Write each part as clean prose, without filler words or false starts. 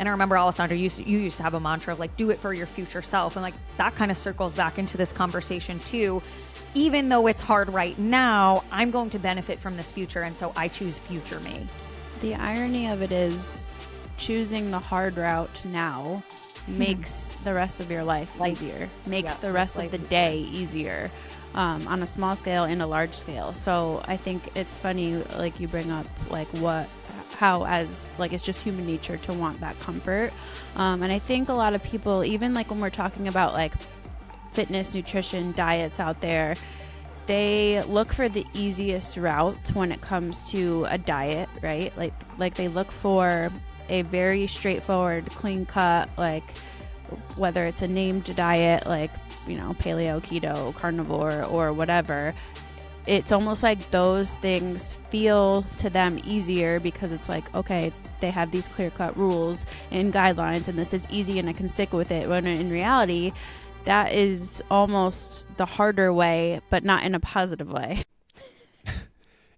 And I remember, Alessandra, you used to have a mantra of like, do it for your future self. And like that kind of circles back into this conversation too. Even though it's hard right now, I'm going to benefit from this future. And so I choose future me. The irony of it is choosing the hard route now makes the rest of your life easier, makes the rest of the day easier, on a small scale and a large scale. So I think it's funny, like you bring up like how as like it's just human nature to want that comfort. And I think a lot of people, even like when we're talking about like fitness, nutrition, diets out there, they look for the easiest route when it comes to a diet, right? Like they look for a very straightforward, clean cut, like whether it's a named diet, like, you know, paleo, keto, carnivore, or whatever. It's almost like those things feel to them easier because it's like, okay, they have these clear-cut rules and guidelines and this is easy and I can stick with it. When in reality, that is almost the harder way, but not in a positive way.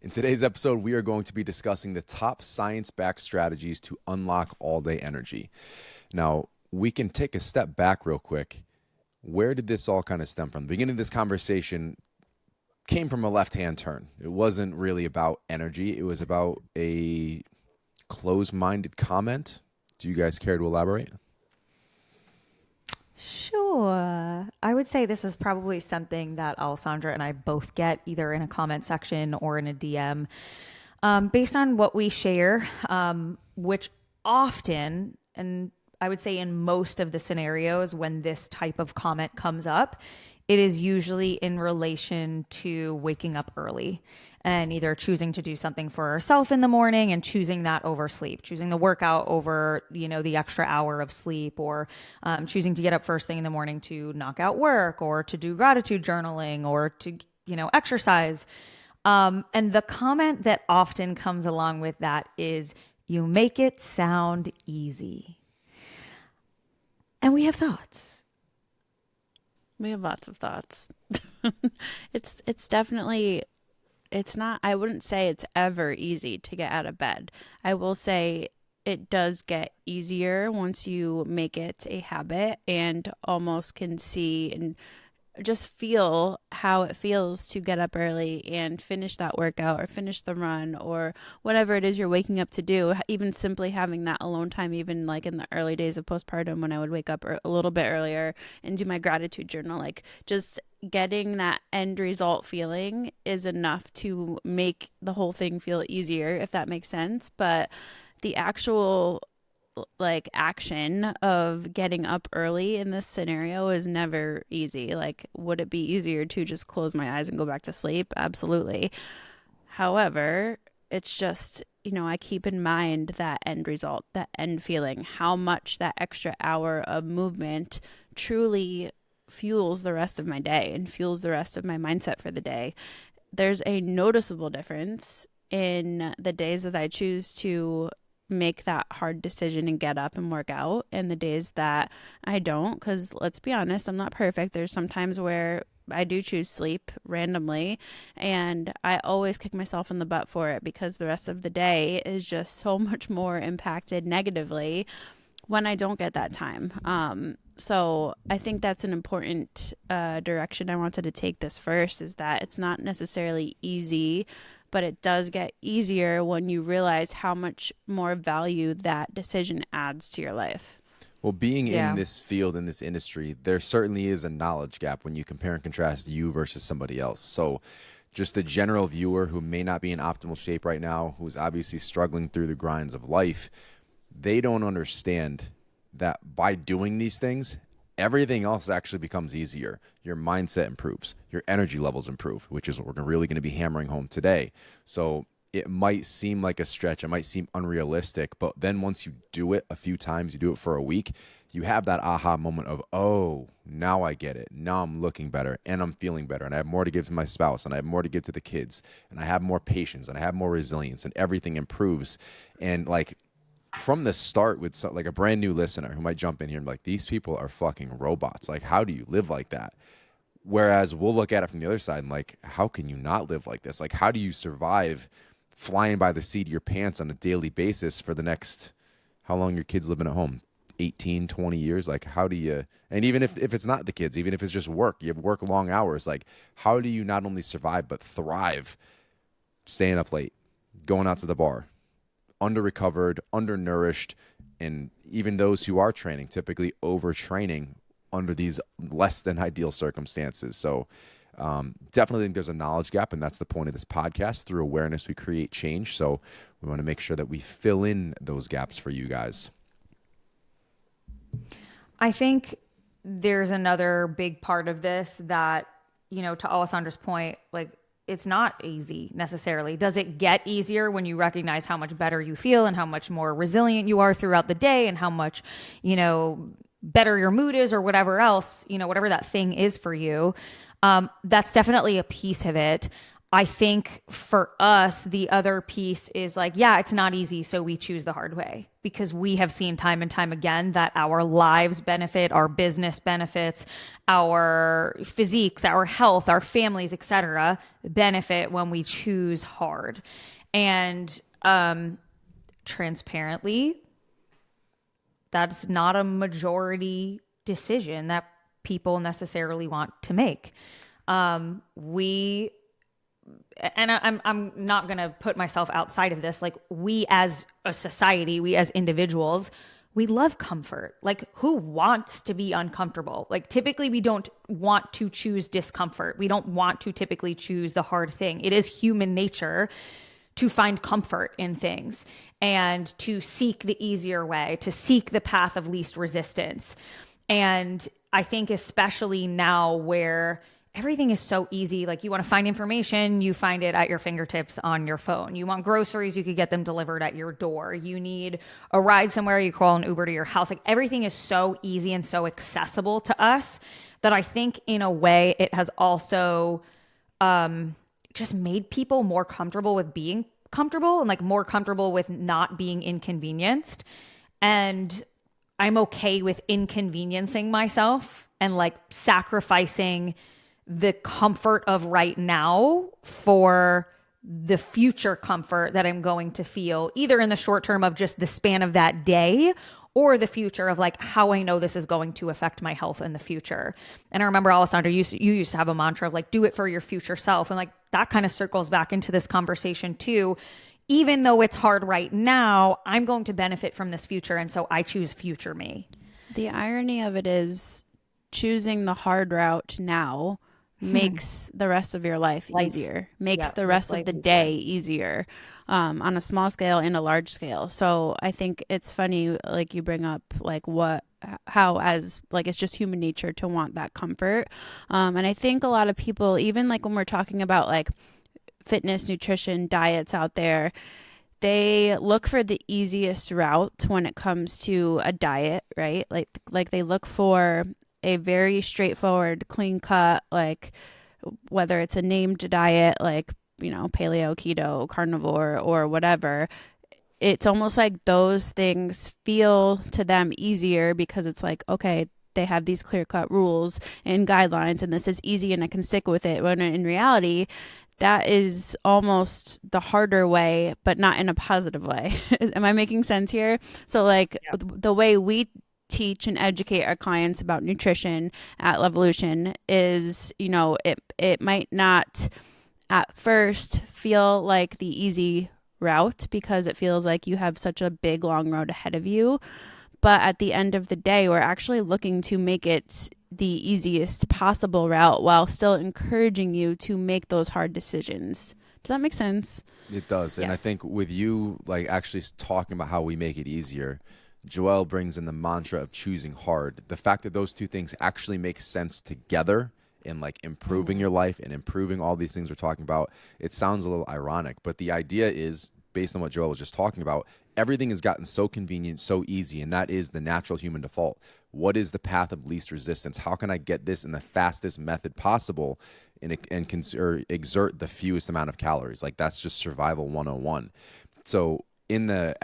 In today's episode, we are going to be discussing the top science-backed strategies to unlock all-day energy. Now, we can take a step back real quick. Where did this all kind of stem from? The beginning of this conversation came from a left-hand turn. It wasn't really about energy. It was about a closed-minded comment. Do you guys care to elaborate? Sure. I would say this is probably something that Alessandra and I both get either in a comment section or in a DM. Based on what we share, which often, and I would say in most of the scenarios when this type of comment comes up, it is usually in relation to waking up early and either choosing to do something for ourselves in the morning and choosing that over sleep, choosing the workout over, you know, the extra hour of sleep, or choosing to get up first thing in the morning to knock out work or to do gratitude journaling or to, you know, exercise. And the comment that often comes along with that is, you make it sound easy. And we have thoughts. We have lots of thoughts. It's definitely, it's not, I wouldn't say it's ever easy to get out of bed. I will say it does get easier once you make it a habit and almost can see and just feel how it feels to get up early and finish that workout or finish the run or whatever it is you're waking up to do. Even simply having that alone time, even like in the early days of postpartum when I would wake up a little bit earlier and do my gratitude journal, like just getting that end result feeling is enough to make the whole thing feel easier, if that makes sense. But the actual like action of getting up early in this scenario is never easy. Like, would it be easier to just close my eyes and go back to sleep? Absolutely. However, it's just, you know, I keep in mind that end result, that end feeling, how much that extra hour of movement truly fuels the rest of my day and fuels the rest of my mindset for the day. There's a noticeable difference in the days that I choose to make that hard decision and get up and work out and the days that I don't, because let's be honest, I'm not perfect. There's some times where I do choose sleep randomly and I always kick myself in the butt for it because the rest of the day is just so much more impacted negatively when I don't get that time. So I think that's an important direction I wanted to take this first, is that it's not necessarily easy, but it does get easier when you realize how much more value that decision adds to your life. Well, being in this field, in this industry, there certainly is a knowledge gap when you compare and contrast you versus somebody else. So just the general viewer who may not be in optimal shape right now, who's obviously struggling through the grinds of life, they don't understand that by doing these things, everything else actually becomes easier. Your mindset improves. Your energy levels improve, which is what we're really going to be hammering home today. So it might seem like a stretch. It might seem unrealistic. But then once you do it a few times, you do it for a week, you have that aha moment of, oh, now I get it. Now I'm looking better and I'm feeling better. And I have more to give to my spouse and I have more to give to the kids. And I have more patience and I have more resilience and everything improves. And like, from the start with like a brand new listener who might jump in here and be like, these people are fucking robots. Like, how do you live like that? Whereas we'll look at it from the other side and like, how can you not live like this? Like, how do you survive flying by the seat of your pants on a daily basis for the next how long your kids living at home? 18, 20 years. Like, how do you, and even if it's not the kids, even if it's just work, you work long hours, like, how do you not only survive but thrive staying up late, going out to the bar, under recovered, undernourished, and even those who are training typically overtraining under these less than ideal circumstances. So definitely think there's a knowledge gap, and that's the point of this podcast. Through awareness, we create change. So we want to make sure that we fill in those gaps for you guys. I think there's another big part of this that, you know, to Alessandra's point, like, it's not easy necessarily. Does it get easier when you recognize how much better you feel and how much more resilient you are throughout the day and how much, you know, better your mood is or whatever else, you know, whatever that thing is for you? That's definitely a piece of it. I think for us, the other piece is like, yeah, it's not easy, so we choose the hard way, because we have seen time and time again that our lives benefit, our business benefits, our physiques, our health, our families, etc., benefit when we choose hard. And transparently, that's not a majority decision that people necessarily want to make. I'm not going to put myself outside of this. Like, we as a society, we as individuals, we love comfort. Like, who wants to be uncomfortable? Like, typically we don't want to choose discomfort. We don't want to typically choose the hard thing. It is human nature to find comfort in things and to seek the easier way, to seek the path of least resistance. And I think especially now where everything is so easy. Like, you want to find information, you find it at your fingertips on your phone. You want groceries, you could get them delivered at your door. You need a ride somewhere, you call an Uber to your house. Like, everything is so easy and so accessible to us that I think in a way it has also just made people more comfortable with being comfortable and like more comfortable with not being inconvenienced. And I'm okay with inconveniencing myself and like sacrificing the comfort of right now for the future comfort that I'm going to feel, either in the short term of just the span of that day, or the future of like how I know this is going to affect my health in the future. And I remember, Alessandra, you used to have a mantra of like, do it for your future self. And like that kind of circles back into this conversation too. Even though it's hard right now, I'm going to benefit from this future. And so I choose future me. The irony of it is choosing the hard route now makes the rest of your life easier, makes the rest of the day easier, on a small scale and a large scale. So I think it's funny, like you bring up like how as like it's just human nature to want that comfort. And I think a lot of people, even like when we're talking about like fitness, nutrition, diets out there, they look for the easiest route when it comes to a diet, right? Like they look for a very straightforward, clean cut, like whether it's a named diet, like, you know, paleo, keto, carnivore, or whatever. It's almost like those things feel to them easier because it's like, okay, they have these clear cut rules and guidelines and this is easy and I can stick with it. When in reality, that is almost the harder way, but not in a positive way. Am I making sense here? So like the way we teach and educate our clients about nutrition at Levolution is, you know, it might not at first feel like the easy route because it feels like you have such a big long road ahead of you. But at the end of the day, we're actually looking to make it the easiest possible route while still encouraging you to make those hard decisions. Does that make sense? It does. And I think with you, like actually talking about how we make it easier, Joelle brings in the mantra of choosing hard. The fact that those two things actually make sense together in like improving your life and improving all these things we're talking about, it sounds a little ironic, but the idea is, based on what Joelle was just talking about, everything has gotten so convenient, so easy, and that is the natural human default. What is the path of least resistance? How can I get this in the fastest method possible and exert the fewest amount of calories? Like, that's just survival 101. So in the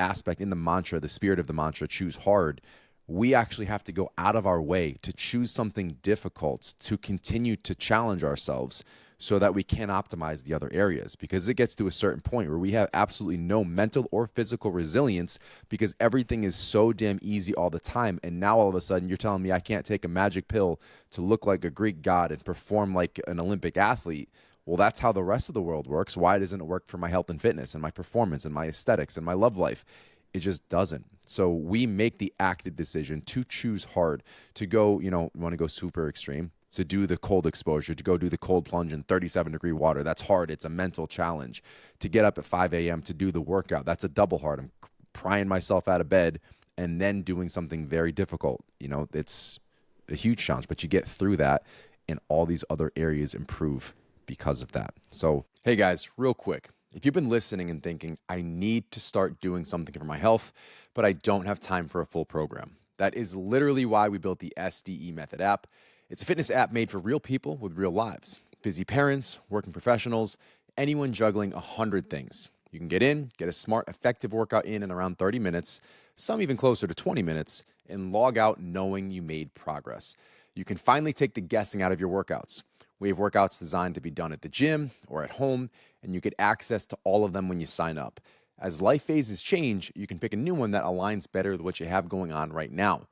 mantra, the spirit of the mantra, choose hard, we actually have to go out of our way to choose something difficult, to continue to challenge ourselves so that we can optimize the other areas, because it gets to a certain point where we have absolutely no mental or physical resilience because everything is so damn easy all the time. And now all of a sudden you're telling me I can't take a magic pill to look like a Greek god and perform like an Olympic athlete. Well, that's how the rest of the world works. Why doesn't it work for my health and fitness and my performance and my aesthetics and my love life? It just doesn't. So we make the active decision to choose hard, to go, you want to go super extreme, to do the cold exposure, to go do the cold plunge in 37-degree water. That's hard. It's a mental challenge. To get up at 5 a.m. to do the workout, that's a double hard. I'm prying myself out of bed and then doing something very difficult. It's a huge challenge, but you get through that and all these other areas improve because of that. So, hey guys, real quick. If you've been listening and thinking, I need to start doing something for my health, but I don't have time for a full program, that is literally why we built the SDE Method app. It's a fitness app made for real people with real lives. Busy parents, working professionals, anyone juggling 100 things. You can get a smart, effective workout in around 30 minutes, some even closer to 20 minutes, and log out knowing you made progress. You can finally take the guessing out of your workouts. We have workouts designed to be done at the gym or at home, and you get access to all of them when you sign up. As life phases change, you can pick a new one that aligns better with what you have going on right now.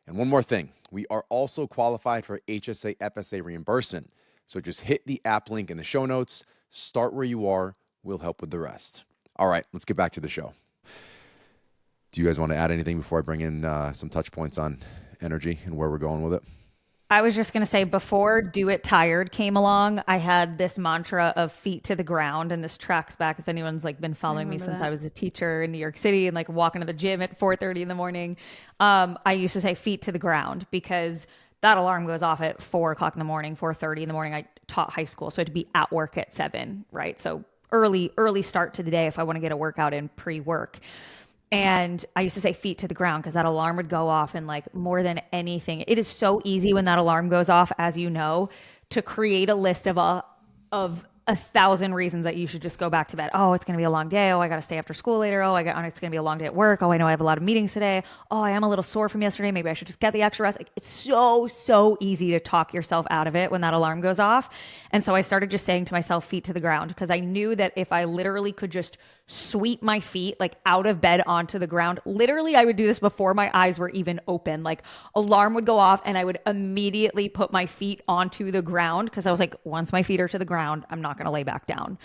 And one more thing, we are also qualified for HSA FSA reimbursement. So just hit the app link in the show notes, start where you are, we'll help with the rest. All right, let's get back to the show. Do you guys want to add anything before I bring in some touch points on energy and where we're going with it? I was just going to say, before Do It Tired came along, I had this mantra of feet to the ground, and this tracks back if anyone's been following me since I was a teacher in New York City and walking to the gym at 4:30 in the morning. I used to say feet to the ground because that alarm goes off at 4:00 in the morning, 4:30 in the morning. I taught high school, so I had to be at work at 7, right? So early start to the day if I want to get a workout in pre-work. And I used to say feet to the ground because that alarm would go off, and more than anything, it is so easy when that alarm goes off, as you know, to create a list of 1,000 reasons that you should just go back to bed. Oh, it's going to be a long day. Oh, I got to stay after school later. Oh, it's going to be a long day at work. Oh, I know I have a lot of meetings today. Oh, I am a little sore from yesterday. Maybe I should just get the extra rest. It's so easy to talk yourself out of it when that alarm goes off. And so I started just saying to myself, feet to the ground, because I knew that if I literally could just sweep my feet out of bed onto the ground, literally I would do this before my eyes were even open. Alarm would go off and I would immediately put my feet onto the ground, because I was once my feet are to the ground, I'm not going to lay back down.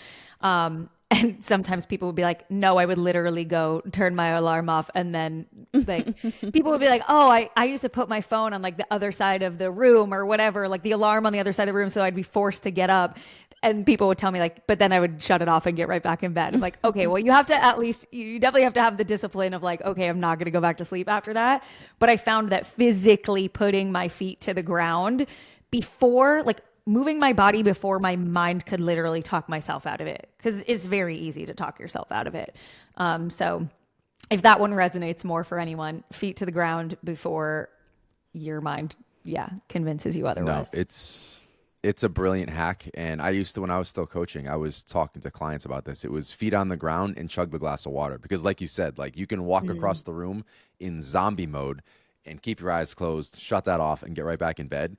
And sometimes people would be like, no, I would literally go turn my alarm off. And then people would be like, oh, I used to put my phone on the other side of the room or whatever, the alarm on the other side of the room. So I'd be forced to get up. And people would tell me but then I would shut it off and get right back in bed. I'm okay, well, you definitely have to have the discipline of okay, I'm not going to go back to sleep after that. But I found that physically putting my feet to the ground before, moving my body before my mind could literally talk myself out of it, because it's very easy to talk yourself out of it. So if that one resonates more for anyone, feet to the ground before your mind, convinces you otherwise. No, it's a brilliant hack. And I used to, when I was still coaching, I was talking to clients about this. It was feet on the ground and chug the glass of water. Because like you said, you can walk across the room in zombie mode and keep your eyes closed, shut that off and get right back in bed.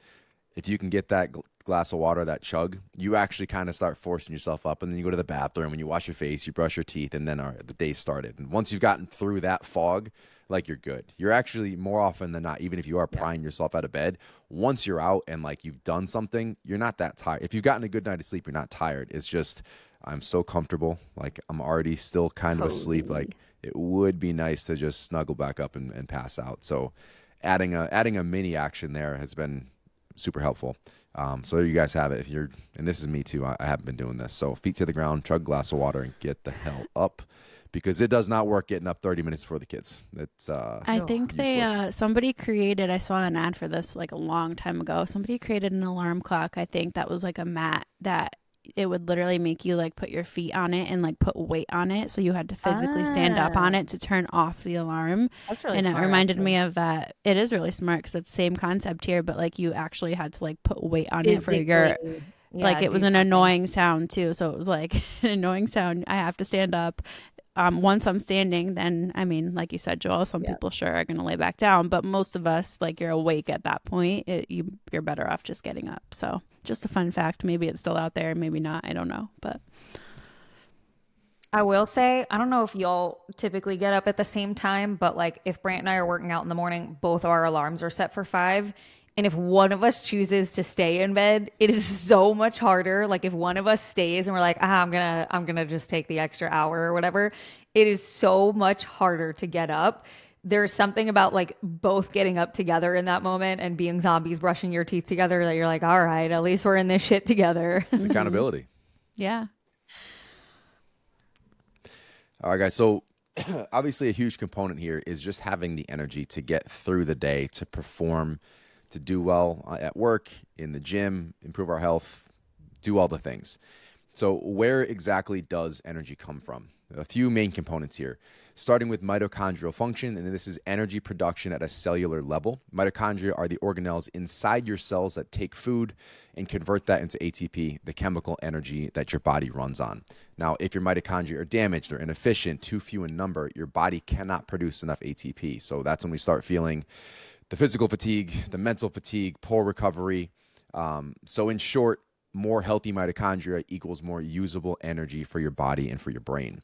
If you can get that glass of water, that chug, you actually kind of start forcing yourself up, and then you go to the bathroom and you wash your face, you brush your teeth, and then the day started. And once you've gotten through that fog, you're good. You're actually, more often than not, even if you are prying yourself out of bed, once you're out and you've done something, you're not that tired. If you've gotten a good night of sleep, you're not tired. It's just, I'm so comfortable. I'm already still kind of asleep. It would be nice to just snuggle back up and pass out. So adding a mini action there has been super helpful. So there you guys have it. And this is me too, I haven't been doing this. So feet to the ground, chug a glass of water, and get the hell up, because it does not work getting up 30 minutes before the kids. It's I think useless. somebody created, I saw an ad for this a long time ago. Somebody created an alarm clock, I think, that was a mat that it would literally make you put your feet on it and put weight on it, so you had to physically stand up on it to turn off the alarm. That's really and smart, it reminded actually. me of that. It is really smart because it's the same concept here, but you actually had to put weight on it for your it was an something. annoying sound too, so it was an annoying sound. I have to stand up Once I'm standing, then, I mean, like you said, Joel, some Yeah. people sure are going to lay back down, but most of us, like, you're awake at that point. You're better off just getting up. So just a fun fact. Maybe it's still out there, maybe not. I don't know. But I will say, I don't know if y'all typically get up at the same time, but like if Brant and I are working out in the morning, both our alarms are set for 5. And if one of us chooses to stay in bed, it is so much harder. Like if one of us stays and we're like, I'm gonna just take the extra hour or whatever, it is so much harder to get up. There's something about like both getting up together in that moment and being zombies brushing your teeth together that you're like, all right, at least we're in this shit together. It's accountability. yeah. All right, guys. So obviously a huge component here is just having the energy to get through the day, to perform, to do well at work, in the gym, improve our health, do all the things. So where exactly does energy come from? A few main components here, starting with mitochondrial function, and this is energy production at a cellular level. Mitochondria are the organelles inside your cells that take food and convert that into ATP, the chemical energy that your body runs on. Now, if your mitochondria are damaged or inefficient, too few in number, your body cannot produce enough ATP. So that's when we start feeling the physical fatigue, the mental fatigue, poor recovery. So in short, more healthy mitochondria equals more usable energy for your body and for your brain.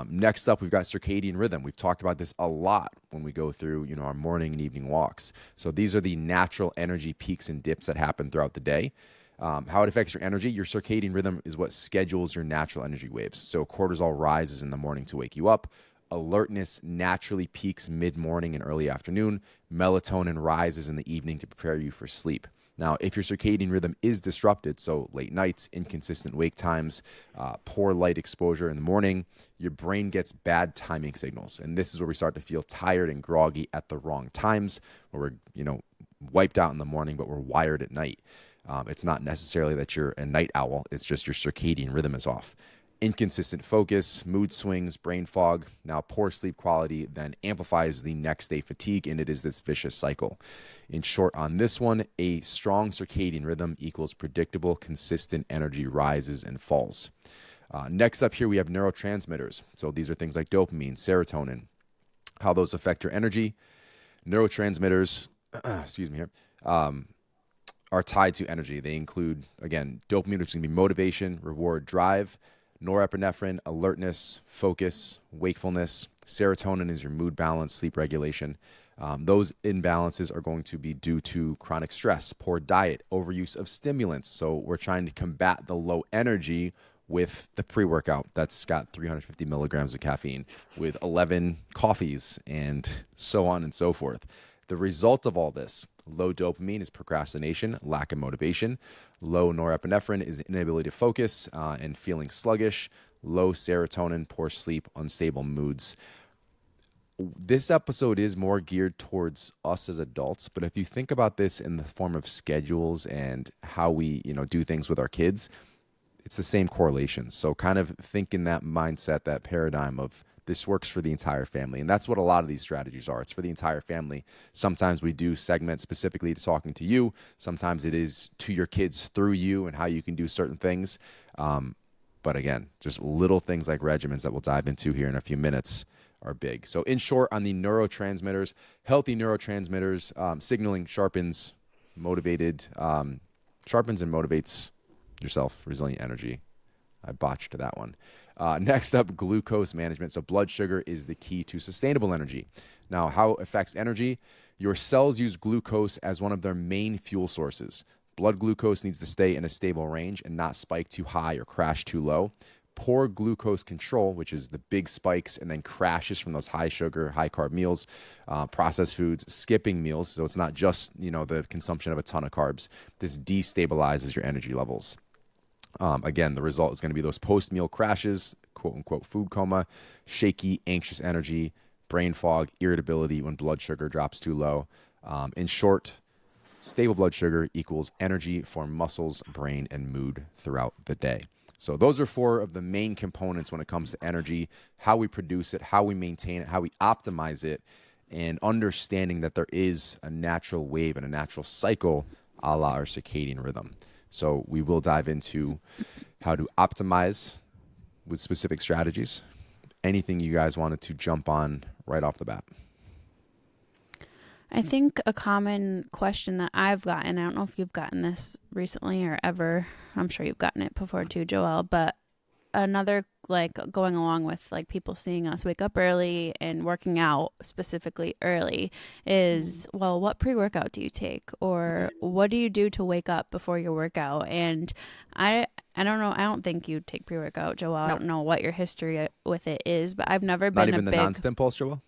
Next up, we've got circadian rhythm. We've talked about this a lot when we go through, our morning and evening walks. So these are the natural energy peaks and dips that happen throughout the day. How it affects your energy, your circadian rhythm is what schedules your natural energy waves. So cortisol rises in the morning to wake you up. Alertness naturally peaks mid-morning and early afternoon. Melatonin rises in the evening to prepare you for sleep. Now, if your circadian rhythm is disrupted, so late nights, inconsistent wake times, poor light exposure in the morning, your brain gets bad timing signals. And this is where we start to feel tired and groggy at the wrong times, where we're, wiped out in the morning, but we're wired at night. It's not necessarily that you're a night owl. It's just your circadian rhythm is off. Inconsistent focus, mood swings, brain fog. Now, poor sleep quality then amplifies the next day fatigue, and it is this vicious cycle. In short, on this one, a strong circadian rhythm equals predictable, consistent energy rises and falls. Next up here, we have neurotransmitters. So these are things like dopamine, serotonin, how those affect your energy. Neurotransmitters, excuse me here, are tied to energy. They include, again, dopamine, which is going to be motivation, reward, drive. Norepinephrine, alertness, focus, wakefulness. Serotonin is your mood balance, sleep regulation. Those imbalances are going to be due to chronic stress, poor diet, overuse of stimulants. So we're trying to combat the low energy with the pre-workout that's got 350 milligrams of caffeine, with 11 coffees, and so on and so forth. The result of all this, low dopamine, is procrastination, lack of motivation. Low norepinephrine is inability to focus and feeling sluggish. Low serotonin, poor sleep, unstable moods. This episode is more geared towards us as adults, but if you think about this in the form of schedules and how we, do things with our kids, it's the same correlation. So kind of think in that mindset, that paradigm of this works for the entire family. And that's what a lot of these strategies are. It's for the entire family. Sometimes we do segments specifically to talking to you. Sometimes it is to your kids through you and how you can do certain things. But again, just little things like regimens that we'll dive into here in a few minutes are big. So in short, on the neurotransmitters, healthy neurotransmitters, signaling sharpens and motivates yourself, resilient energy. I botched that one. Next up, glucose management. So blood sugar is the key to sustainable energy. Now, how it affects energy? Your cells use glucose as one of their main fuel sources. Blood glucose needs to stay in a stable range and not spike too high or crash too low. Poor glucose control, which is the big spikes and then crashes from those high sugar, high carb meals, processed foods, skipping meals. So it's not just, the consumption of a ton of carbs. This destabilizes your energy levels. Again, the result is going to be those post-meal crashes, quote unquote food coma, shaky, anxious energy, brain fog, irritability when blood sugar drops too low. In short, stable blood sugar equals energy for muscles, brain, and mood throughout the day. So those are 4 of the main components when it comes to energy, how we produce it, how we maintain it, how we optimize it, and understanding that there is a natural wave and a natural cycle a la our circadian rhythm. So we will dive into how to optimize with specific strategies anything you guys wanted to jump on right off the bat? I think a common question that I've gotten, I don't know if you've gotten this recently or ever, I'm sure you've gotten it before too, Joelle, but another, like, going along with like people seeing us wake up early and working out specifically early is, well, what pre-workout do you take, or what do you do to wake up before your workout? And I don't know, I don't think you take pre-workout, Joelle. I don't know what your history with it is, but I've never Not been even a the big non-stim pulse, Joel?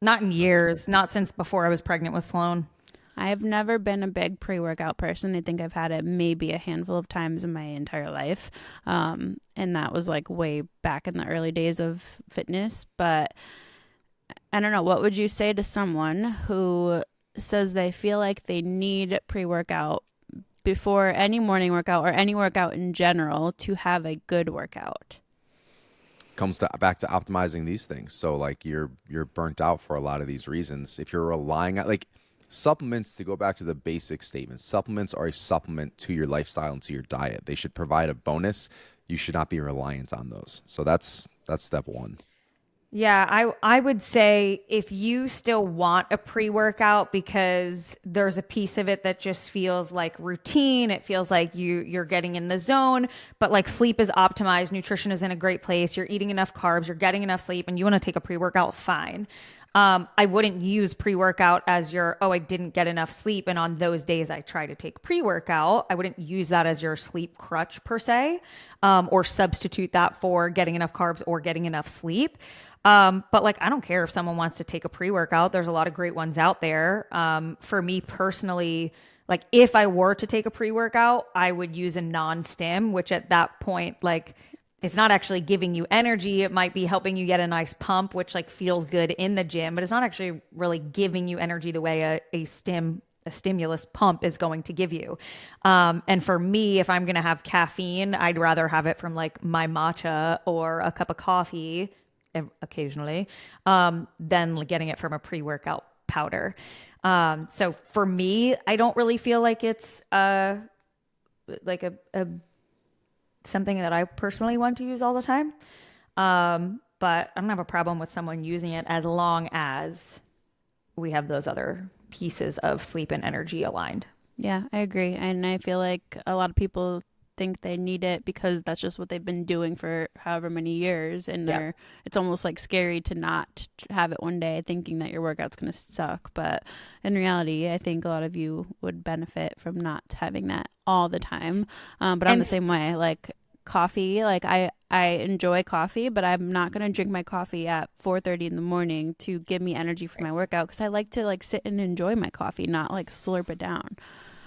Not in years, not since before I was pregnant with Sloan. I've never been a big pre-workout person. I think I've had it maybe a handful of times in my entire life. And that was like way back in the early days of fitness. But I don't know, what would you say to someone who says they feel like they need pre-workout before any morning workout or any workout in general to have a good workout? Comes back to optimizing these things. So like you're burnt out for a lot of these reasons. If you're relying on like supplements, to go back to the basic statement, supplements are a supplement to your lifestyle and to your diet. They should provide a bonus. You should not be reliant on those. So that's step one. Yeah, I would say if you still want a pre-workout because there's a piece of it that just feels like routine, it feels like you're getting in the zone, but like sleep is optimized, nutrition is in a great place, you're eating enough carbs, you're getting enough sleep, and you want to take a pre-workout, fine. I wouldn't use pre-workout as your, oh, I didn't get enough sleep, and on those days I try to take pre-workout. I wouldn't use that as your sleep crutch per se, or substitute that for getting enough carbs or getting enough sleep. But like, I don't care if someone wants to take a pre-workout. There's a lot of great ones out there. For me personally, like if I were to take a pre-workout, I would use a non-stim, which at that point, like it's not actually giving you energy. It might be helping you get a nice pump, which like feels good in the gym, but it's not actually really giving you energy the way a stimulus pump is going to give you. And for me, if I'm going to have caffeine, I'd rather have it from like my matcha or a cup of coffee occasionally, than getting it from a pre-workout powder. So for me, I don't really feel like it's like a something that I personally want to use all the time. But I don't have a problem with someone using it as long as we have those other pieces of sleep and energy aligned. Yeah, I agree. And I feel like a lot of people think they need it because that's just what they've been doing for however many years, and it's almost like scary to not have it one day thinking that your workout's going to suck. But in reality, I think a lot of you would benefit from not having that all the time. But I'm the same way. Like coffee, like I enjoy coffee, but I'm not going to drink my coffee at 4:30 in the morning to give me energy for my workout, because I like to like sit and enjoy my coffee, not like slurp it down.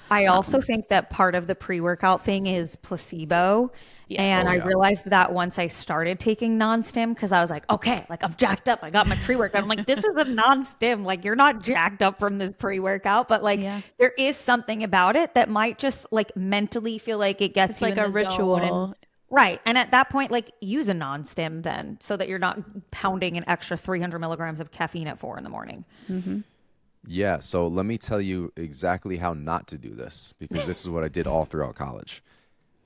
I also think that part of the pre-workout thing is placebo. Yes. And I realized that once I started taking non-stim, because I was like, okay, like I'm jacked up. I got my pre-workout. I'm like, this is a non-stim. Like you're not jacked up from this pre-workout, but like there is something about it that might just like mentally feel like it gets it's you like in a the ritual. zone. Right. And at that point, like use a non-stim then, so that you're not pounding an extra 300 milligrams of caffeine at 4 a.m. Mm-hmm. Yeah, so let me tell you exactly how not to do this, because this is what I did all throughout college.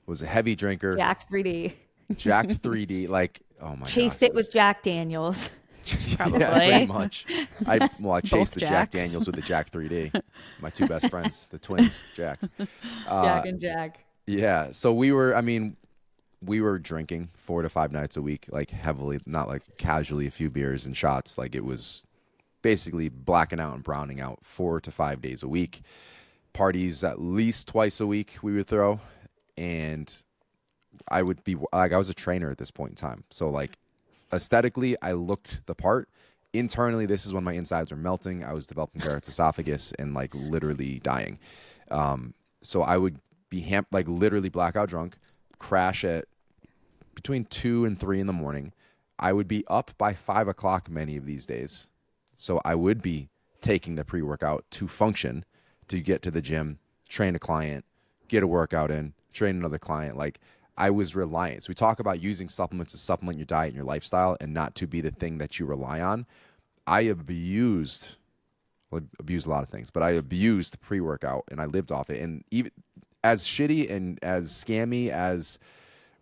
Was a heavy drinker. Jack 3D. Jack 3D, like, oh my god. Chased it with Jack Daniels. Probably. Yeah, pretty much. I chased the Jack Jacks. Daniels with the Jack 3D. My two best friends, the twins, Jack. Jack and Jack. Yeah, so we were drinking 4 to 5 nights a week, like heavily, not like casually, a few beers and shots. Like it was basically blacking out and browning out 4 to 5 days a week. Parties at least twice a week we would throw. And I would be like, I was a trainer at this point in time. So like aesthetically, I looked the part. Internally, this is when my insides were melting. I was developing Barrett's esophagus and like literally dying. So I would be like literally blackout drunk, crash at between 2 and 3 in the morning. I would be up by 5 o'clock many of these days. So I would be taking the pre-workout to function, to get to the gym, train a client, get a workout in, train another client. Like I was reliant. So we talk about using supplements to supplement your diet and your lifestyle and not to be the thing that you rely on. I abused a lot of things, but I abused the pre-workout and I lived off it. And even as shitty and as scammy, as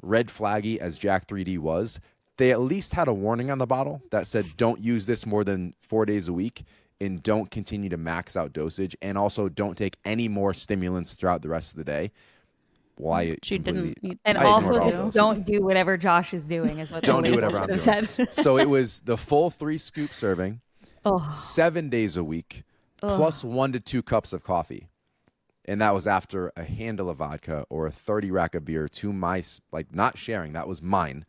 red flaggy as Jack 3D was, they at least had a warning on the bottle that said, don't use this more than 4 days a week, and don't continue to max out dosage, and also don't take any more stimulants throughout the rest of the day. Well, and also just don't do whatever Josh is doing is what don't do whatever I'm doing. Said. So it was the full 3 scoop serving, 7 days a week, plus 1 to 2 cups of coffee. And that was after a handle of vodka or a 30 rack of beer to my, like, not sharing, that was mine,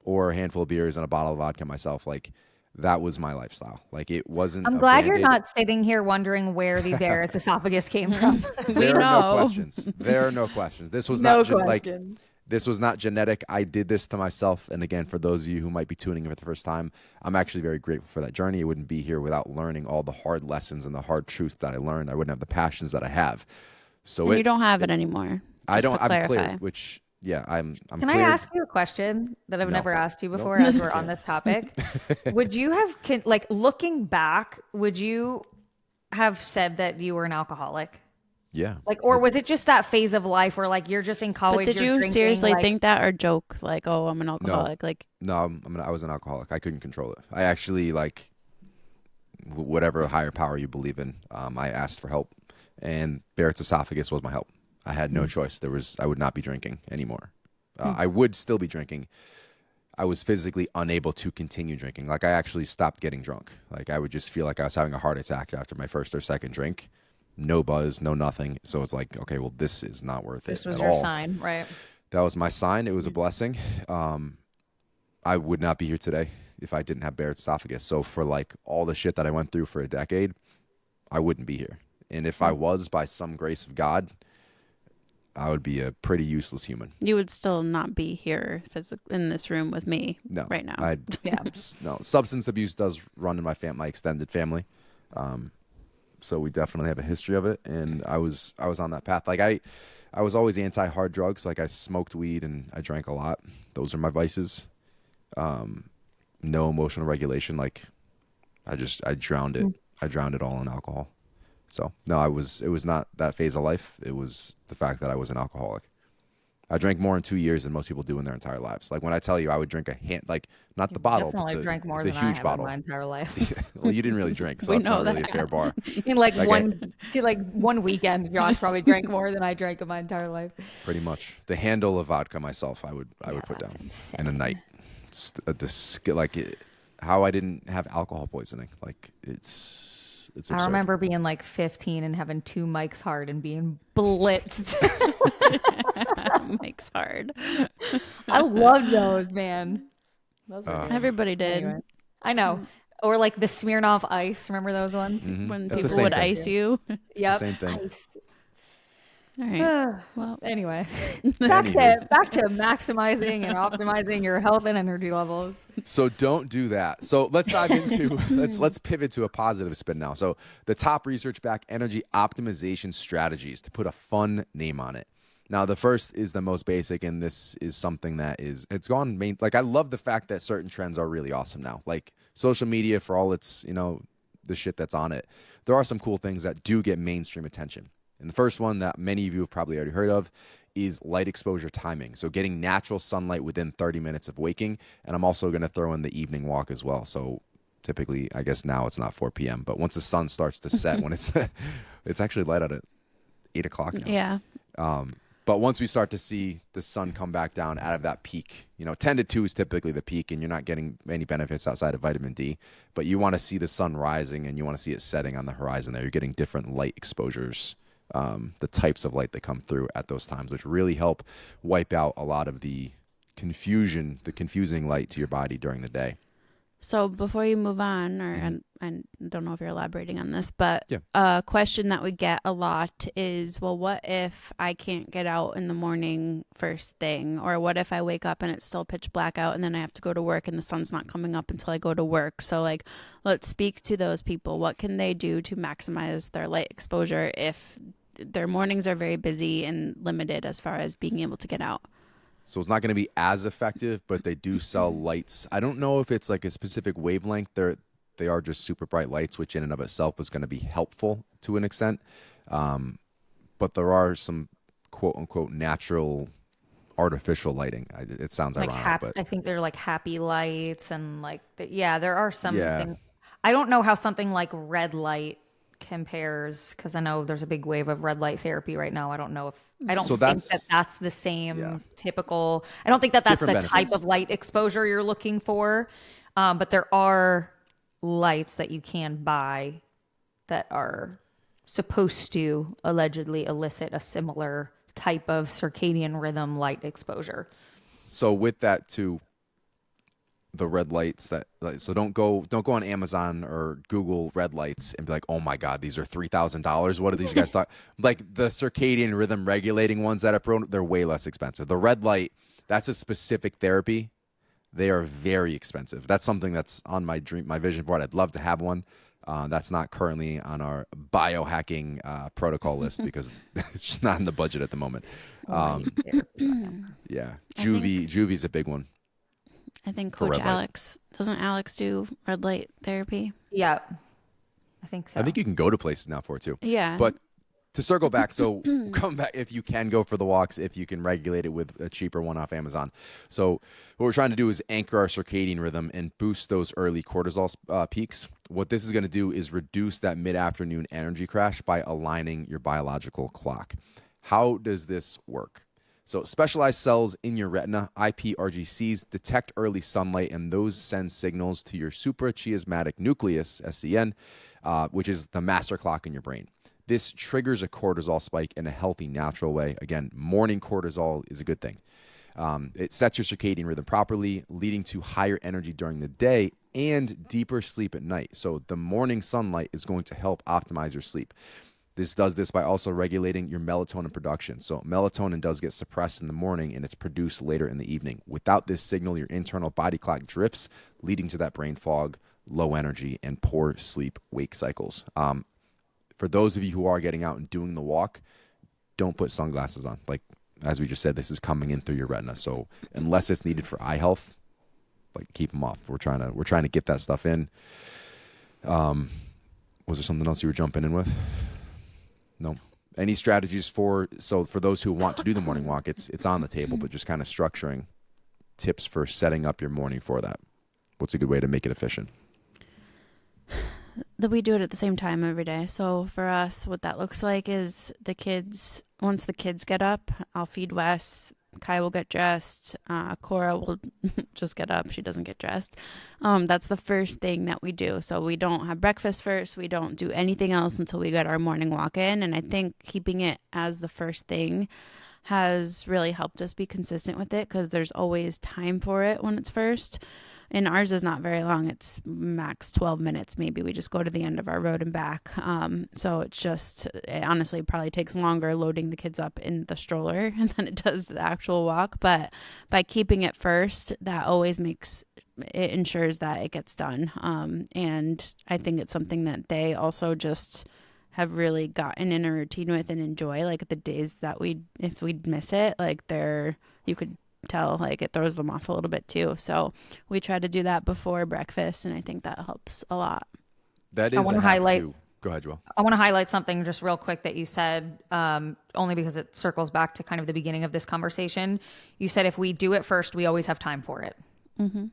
or a handful of beers and a bottle of vodka myself. Like, that was my lifestyle. Like, it wasn't. I'm glad you're not sitting here wondering where the Barrett's esophagus came from. There are no questions. There are no questions. This was not this was not genetic. I did this to myself. And again, for those of you who might be tuning in for the first time, I'm actually very grateful for that journey. I wouldn't be here without learning all the hard lessons and the hard truth that I learned. I wouldn't have the passions that I have. So you don't have it anymore. I don't. I'm clear. Which. Yeah, I'm Can cleared. I ask you a question that I've never asked you before as we're on this topic? Would you have, like, looking back, would you have said that you were an alcoholic? Yeah. Like, or was it just that phase of life where, like, you're just in college? But did you drinking, seriously think that, or joke like, "Oh, I'm an alcoholic"? No, I was an alcoholic. I couldn't control it. I actually, like, whatever higher power you believe in, I asked for help, and Barrett's esophagus was my help. I had no choice. I would not be drinking anymore. I would still be drinking. I was physically unable to continue drinking. Like, I actually stopped getting drunk. Like, I would just feel like I was having a heart attack after my first or second drink. No buzz, no nothing. So it's like, okay, well, this is not worth it. This was your sign, right? That was my sign. It was a blessing. I would not be here today if I didn't have Barrett's esophagus. So for, like, all the shit that I went through for a decade, I wouldn't be here. And if I was, by some grace of God, I would be a pretty useless human. You would still not be here in this room with me right now. No, substance abuse does run in my extended family. So we definitely have a history of it. And I was on that path. Like, I was always anti-hard drugs. Like, I smoked weed and I drank a lot. Those are my vices. No emotional regulation. Like, I drowned it. I drowned it all in alcohol. So no, it was not that phase of life. It was the fact that I was an alcoholic. I drank more in 2 years than most people do in their entire lives. Like, when I tell you I would drink not the bottle, definitely but drank more the than huge I have bottle. in my entire life. Well, you didn't really drink, so that's not really a fair bar. In one weekend, Josh probably drank more than I drank in my entire life. Pretty much. The handle of vodka myself, I would put down insane. in a night. How I didn't have alcohol poisoning. Like, it's absurd. I remember being like 15 and having 2 Mike's Hard and being blitzed. Mike's Hard. I loved those, man. Those were everybody did. Anyway, I know. Or like the Smirnoff Ice. Remember those ones? Mm-hmm. When people would ice you. Yep. Same thing. Ice. All right. Well, anyway, back to maximizing and optimizing your health and energy levels. So don't do that. So let's dive into let's pivot to a positive spin now. So the top research-backed energy optimization strategies, to put a fun name on it. Now, the first is the most basic, and this is something that it's gone main. Like, I love the fact that certain trends are really awesome now. Like, social media, for all its, the shit that's on it, there are some cool things that do get mainstream attention. And the first one that many of you have probably already heard of is light exposure timing. So getting natural sunlight within 30 minutes of waking. And I'm also going to throw in the evening walk as well. So typically, I guess now it's not 4 p.m., but once the sun starts to set, when it's actually light out at 8 o'clock now. Yeah. But once we start to see the sun come back down out of that peak, 10 to 2 is typically the peak, and you're not getting any benefits outside of vitamin D. But you want to see the sun rising, and you want to see it setting on the horizon there. You're getting different light exposures. The types of light that come through at those times, which really help wipe out a lot of the confusing light to your body during the day. So before you move on, and I don't know if you're elaborating on this, but a question that we get a lot is, well, what if I can't get out in the morning first thing? Or what if I wake up and it's still pitch black out and then I have to go to work and the sun's not coming up until I go to work? So, like, let's speak to those people. What can they do to maximize their light exposure if their mornings are very busy and limited as far as being able to get out? So it's not going to be as effective, but they do sell lights. I don't know if it's like a specific wavelength. They are just super bright lights, which in and of itself is going to be helpful to an extent. But there are some quote unquote natural artificial lighting. It sounds Like ironic, but I think they're like happy lights and like yeah, there are some yeah. things. I don't know how something like red light compares because I know there's a big wave of red light therapy right now. I don't know if I don't So think that that's that's the yeah, same typical. I don't think that that's different the type benefits. of light exposure you're looking for. But there are lights that you can buy that are supposed to allegedly elicit a similar type of circadian rhythm light exposure. So with that too, the red lights that like, so don't go on Amazon or Google red lights and be like, oh my God, these are $3,000. What are these guys talking? Like the circadian rhythm regulating ones that are they're way less expensive. The red light, that's a specific therapy. They are very expensive. That's something that's on my vision board. I'd love to have one. That's not currently on our biohacking protocol list because it's just not in the budget at the moment. Light therapy. Yeah, I think Juvie's a big one. I think For Coach red light. Alex doesn't Alex do red light therapy? Yeah, I think so. I think you can go to places now for it too. Yeah. But to circle back, so come back if you can go for the walks, if you can regulate it with a cheaper one off Amazon. So what we're trying to do is anchor our circadian rhythm and boost those early cortisol peaks. What this is going to do is reduce that mid-afternoon energy crash by aligning your biological clock. How does this work? So specialized cells in your retina, IPRGCs, detect early sunlight, and those send signals to your suprachiasmatic nucleus, SCN, which is the master clock in your brain. This triggers a cortisol spike in a healthy, natural way. Again, morning cortisol is a good thing. It sets your circadian rhythm properly, leading to higher energy during the day and deeper sleep at night. So the morning sunlight is going to help optimize your sleep. This does this by also regulating your melatonin production. So melatonin does get suppressed in the morning and it's produced later in the evening. Without this signal, your internal body clock drifts, leading to that brain fog, low energy, and poor sleep-wake cycles. For those of you who are getting out and doing the walk, don't put sunglasses on. Like, as we just said, this is coming in through your retina. So unless it's needed for eye health, like keep them off. We're trying to get that stuff in. Was there something else you were jumping in with? No. Any strategies for those who want to do the morning walk, it's on the table, but just kind of structuring tips for setting up your morning for that. What's a good way to make it efficient? That we do it at the same time every day. So for us, what that looks like is once the kids get up, I'll feed Wes. Kai will get dressed. Cora will just get up. She doesn't get dressed. That's the first thing that we do. So we don't have breakfast first. We don't do anything else until we get our morning walk in. And I think keeping it as the first thing has really helped us be consistent with it because there's always time for it when it's first. And ours is not very long. It's max 12 minutes. Maybe we just go to the end of our road and back. So it honestly probably takes longer loading the kids up in the stroller than it does the actual walk. But by keeping it first, that always it ensures that it gets done. And I think it's something that they also just have really gotten in a routine with and enjoy. Like the days that if we'd miss it, like you could tell like it throws them off a little bit too. So we try to do that before breakfast, and I think that helps a lot. That is I want to highlight. Go ahead, Joelle. I want to highlight something just real quick that you said, only because it circles back to kind of the beginning of this conversation. You said if we do it first, we always have time for it. Mm-hmm.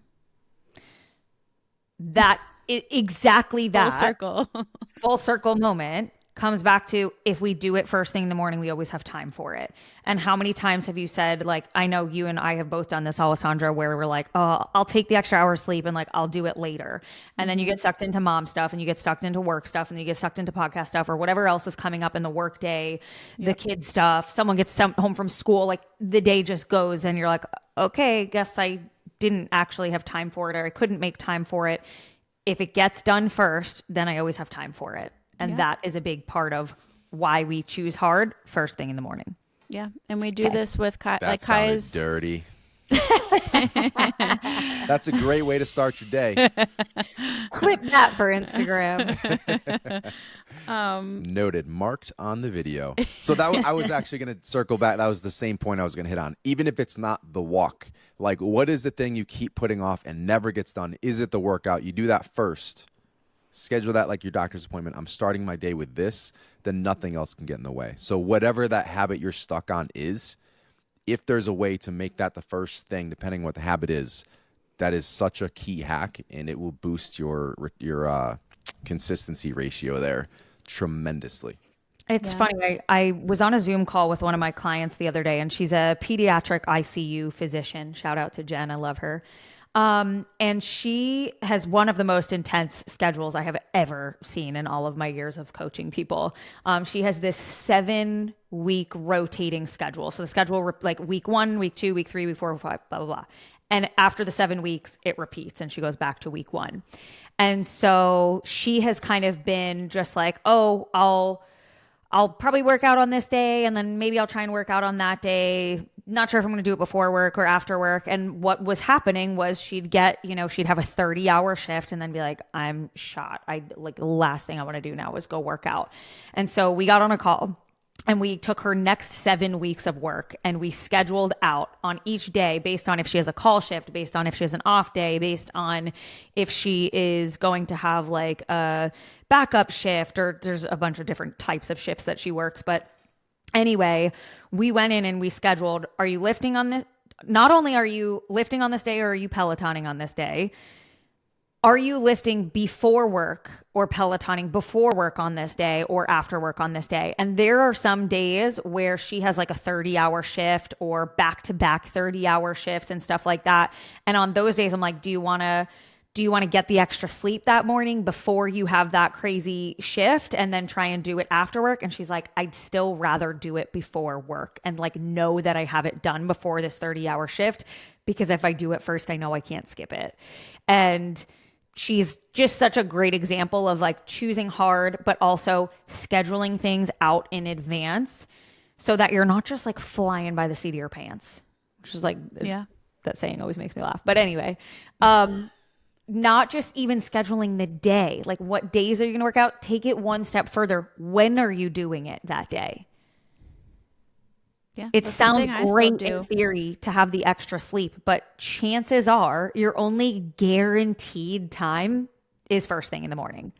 Exactly that. Full circle. Full circle moment comes back to if we do it first thing in the morning, we always have time for it. And how many times have you said, like, I know you and I have both done this, Alessandra, where we're like, oh, I'll take the extra hour of sleep and like, I'll do it later. And then you get sucked into mom stuff and you get sucked into work stuff and you get sucked into podcast stuff or whatever else is coming up in the work day, the kid stuff, someone gets sent home from school, like the day just goes and you're like, okay, guess I didn't actually have time for it or I couldn't make time for it. If it gets done first, then I always have time for it. And that is a big part of why we choose hard first thing in the morning. Yeah. And we do this with Kai. That like sounded Kai's dirty. That's a great way to start your day. Clip that for Instagram. Noted. Marked on the video. So I was actually going to circle back. That was the same point I was going to hit on. Even if it's not the walk, like what is the thing you keep putting off and never gets done? Is it the workout? You do that first. Schedule that like your doctor's appointment. I'm starting my day with this, then nothing else can get in the way. So whatever that habit you're stuck on is, if there's a way to make that the first thing, depending on what the habit is, that is such a key hack, and it will boost your consistency ratio there tremendously. It's funny. I was on a Zoom call with one of my clients the other day, and she's a pediatric ICU physician. Shout out to Jen. I love her. And she has one of the most intense schedules I have ever seen in all of my years of coaching people. She has this 7-week rotating schedule. So the schedule, like week 1, week 2, week 3, week 4, week 5, blah, blah, blah. And after the 7 weeks, it repeats and she goes back to week 1. And so she has kind of been just like, oh, I'll probably work out on this day, and then maybe I'll try and work out on that day. Not sure if I'm going to do it before work or after work. And what was happening was she'd have a 30-hour shift and then be like, I'm shot. The last thing I want to do now is go work out. And so we got on a call and we took her next 7 weeks of work and we scheduled out on each day based on if she has a call shift, based on if she has an off day, based on if she is going to have like a backup shift, or there's a bunch of different types of shifts that she works. But anyway, we went in and we scheduled, are you lifting on this? Not only are you lifting on this day, or are you Pelotoning on this day? Are you lifting before work or Pelotoning before work on this day or after work on this day? And there are some days where she has like a 30-hour shift or back-to-back 30-hour shifts and stuff like that. And on those days, I'm like, do you want to get the extra sleep that morning before you have that crazy shift and then try and do it after work? And she's like, I'd still rather do it before work and like know that I have it done before this 30-hour shift, because if I do it first, I know I can't skip it. And she's just such a great example of like choosing hard, but also scheduling things out in advance so that you're not just like flying by the seat of your pants, which is like, that saying always makes me laugh. But anyway, not just even scheduling the day, like what days are you going to work out? Take it one step further. When are you doing it that day? Yeah, it sounds great in theory to have the extra sleep, but chances are your only guaranteed time is first thing in the morning.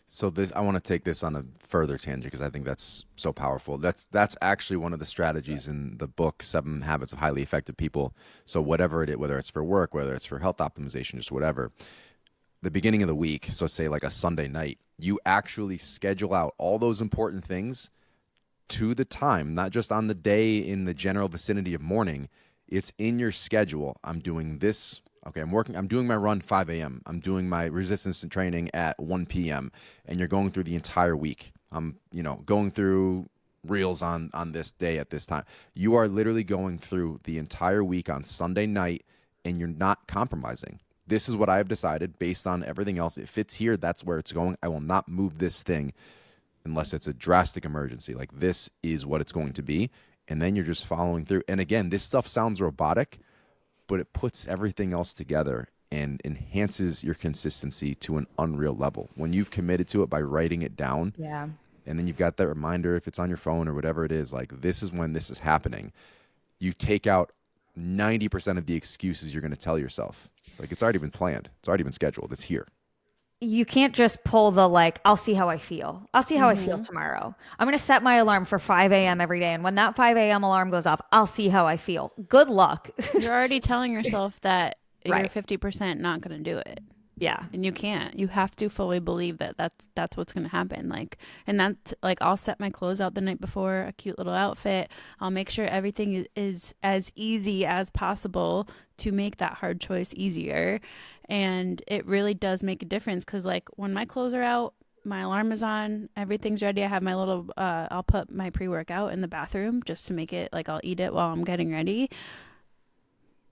So I want to take this on a further tangent because I think that's so powerful. That's actually one of the strategies in the book, 7 Habits of Highly Effective People. So whatever it is, whether it's for work, whether it's for health optimization, just whatever, the beginning of the week, so say like a Sunday night, you actually schedule out all those important things to the time, not just on the day in the general vicinity of morning. It's in your schedule. I'm doing this. Okay, I'm doing my run 5 a.m. I'm doing my resistance training at 1 p.m. And you're going through the entire week. I'm, going through reels on this day at this time. You are literally going through the entire week on Sunday night, and you're not compromising. This is what I have decided based on everything else. If it's here, that's where it's going. I will not move this thing unless it's a drastic emergency. Like, this is what it's going to be. And then you're just following through. And again, this stuff sounds robotic, but it puts everything else together and enhances your consistency to an unreal level. When you've committed to it by writing it down, and then you've got that reminder if it's on your phone or whatever it is, like, this is when this is happening, you take out 90% of the excuses you're going to tell yourself. Like, it's already been planned. It's already been scheduled. It's here. You can't just pull the like, I'll see how I feel. I'll see how I feel tomorrow. I'm going to set my alarm for 5 a.m. every day. And when that 5 a.m. alarm goes off, I'll see how I feel. Good luck. You're already telling yourself that you're 50% not going to do it. Yeah. And you can't. You have to fully believe that that's what's going to happen. Like, and that's like, I'll set my clothes out the night before, a cute little outfit. I'll make sure everything is as easy as possible to make that hard choice easier. And it really does make a difference, because like when my clothes are out, my alarm is on, everything's ready. I have my little, I'll put my pre-workout in the bathroom just to make it like I'll eat it while I'm getting ready.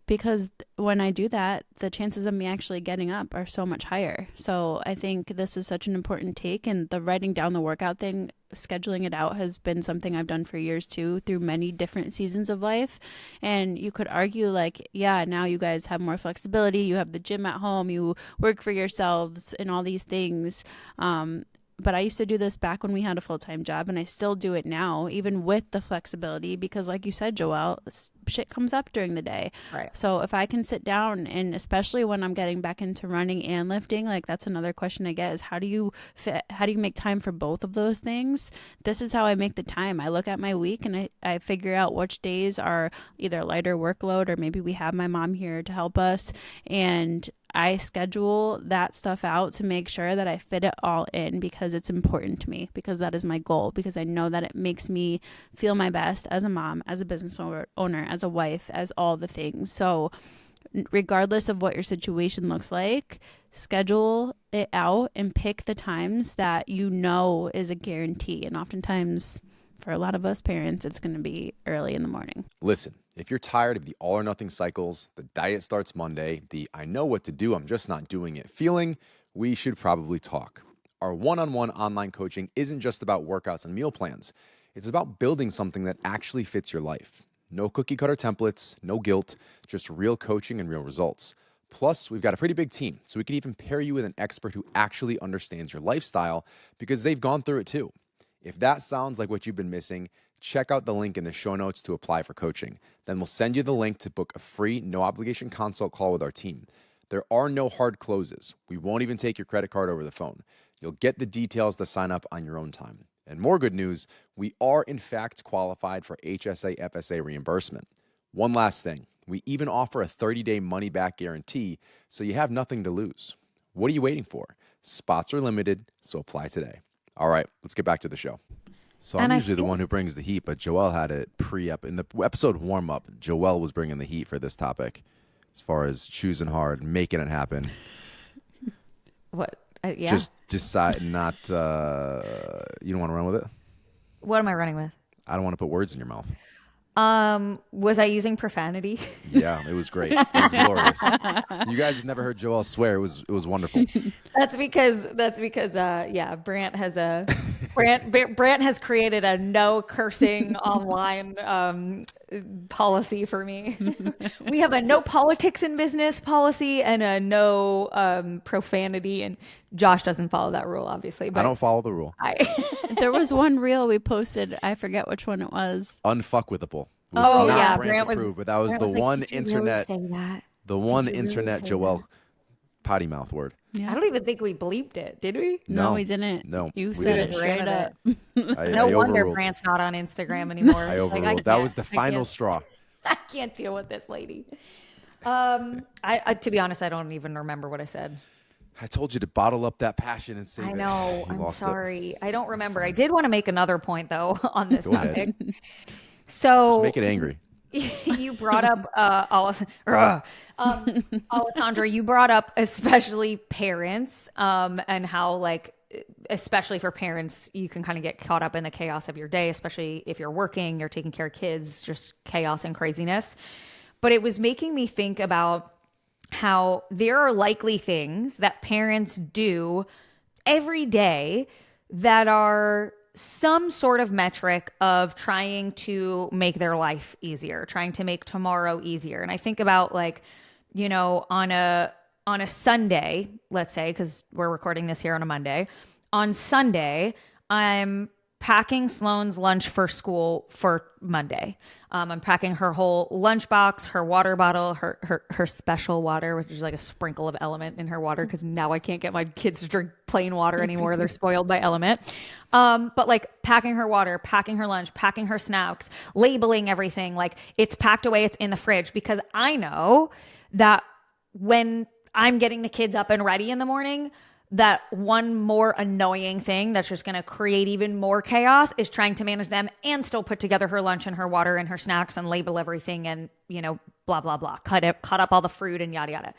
Because when I do that, the chances of me actually getting up are so much higher. So I think this is such an important take. And the writing down the workout thing, scheduling it out, has been something I've done for years too, through many different seasons of life. And you could argue like, yeah, now you guys have more flexibility. You have the gym at home. You work for yourselves and all these things. But I used to do this back when we had a full-time job, and I still do it now, even with the flexibility, because like you said, Joelle, shit comes up during the day. Right. So if I can sit down, and especially when I'm getting back into running and lifting, like that's another question I get is how do you make time for both of those things? This is how I make the time. I look at my week and I figure out which days are either lighter workload or maybe we have my mom here to help us, and I schedule that stuff out to make sure that I fit it all in because it's important to me, because that is my goal, because I know that it makes me feel my best as a mom, as a business owner, as a wife, as all the things. So regardless of what your situation looks like, schedule it out and pick the times that you know is a guarantee. And oftentimes for a lot of us parents, it's going to be early in the morning. Listen, if you're tired of the all or nothing cycles, the diet starts Monday, the I know what to do, I'm just not doing it feeling, we should probably talk. Our one-on-one online coaching isn't just about workouts and meal plans. It's about building something that actually fits your life. No cookie cutter templates, no guilt, just real coaching and real results. Plus, we've got a pretty big team, so we can even pair you with an expert who actually understands your lifestyle because they've gone through it too. If that sounds like what you've been missing, check out the link in the show notes to apply for coaching. Then we'll send you the link to book a free, no-obligation consult call with our team. There are no hard closes. We won't even take your credit card over the phone. You'll get the details to sign up on your own time. And more good news, we are in fact qualified for HSA FSA reimbursement. One last thing, we even offer a 30-day money-back guarantee, so you have nothing to lose. What are you waiting for? Spots are limited, so apply today. All right, let's get back to the show. So I'm usually the one who brings the heat, but Joelle had it pre-up. In the episode warm-up, Joelle was bringing the heat for this topic as far as choosing hard, making it happen. What? Yeah. Just decide not, you don't want to run with it? What am I running with? I don't want to put words in your mouth. Was I using profanity? Yeah, it was great. It was glorious. You guys have never heard Joelle swear. It was wonderful. That's because Brant has created a no cursing online policy for me. We have a no politics in business policy and a no profanity, and Josh doesn't follow that rule, obviously. But I don't follow the rule. There was one reel we posted. I forget which one it was. Unfuckwithable. Oh yeah, Brant approved, but that was the one internet. The one internet Joelle potty mouth word. Yeah. I don't even think we bleeped it, did we? No, we didn't. No, you said it straight up. No wonder Brant's not on Instagram anymore. I overruled. That was the final straw. I can't deal with this lady. I to be honest, I don't even remember what I said. I told you to bottle up that passion and save it. I know. You I'm sorry. I don't remember. I did want to make another point though on this topic. Ahead. So just make it angry. You brought up Alessandra, you brought up especially parents and how, like, especially for parents, you can kind of get caught up in the chaos of your day, especially if you're working, you're taking care of kids, just chaos and craziness. But it was making me think about how there are likely things that parents do every day that are some sort of metric of trying to make their life easier, trying to make tomorrow easier. And I think about, like, you know, on a Sunday, let's say, because we're recording this here on a Monday, on Sunday, I'm packing Sloane's lunch for school for Monday. I'm packing her whole lunchbox, her water bottle, her special water, which is like a sprinkle of Element in her water, because now I can't get my kids to drink plain water anymore. They're spoiled by Element. But like packing her water, packing her lunch, packing her snacks, labeling everything. Like, it's packed away, it's in the fridge, because I know that when I'm getting the kids up and ready in the morning, that one more annoying thing that's just going to create even more chaos is trying to manage them and still put together her lunch and her water and her snacks and label everything and, you know, blah, blah, blah, cut up all the fruit and yada, yada.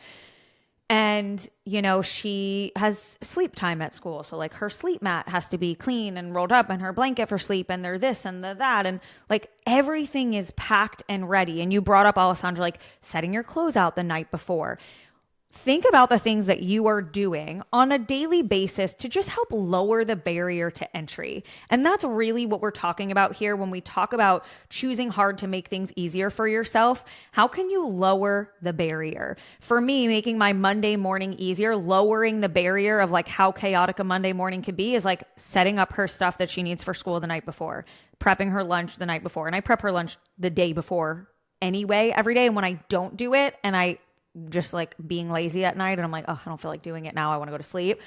And, you know, she has sleep time at school. So like her sleep mat has to be clean and rolled up, and her blanket for sleep, and they're this and the that. And like everything is packed and ready. And you brought up, Alessandra, like setting your clothes out the night before. Think about the things that you are doing on a daily basis to just help lower the barrier to entry. And that's really what we're talking about here when we talk about choosing hard to make things easier for yourself. How can you lower the barrier? For me, making my Monday morning easier, lowering the barrier of like how chaotic a Monday morning could be, is like setting up her stuff that she needs for school the night before, prepping her lunch the night before. And I prep her lunch the day before anyway every day. And when I don't do it and I just like being lazy at night and I'm like, oh, I don't feel like doing it now, I want to go to sleep,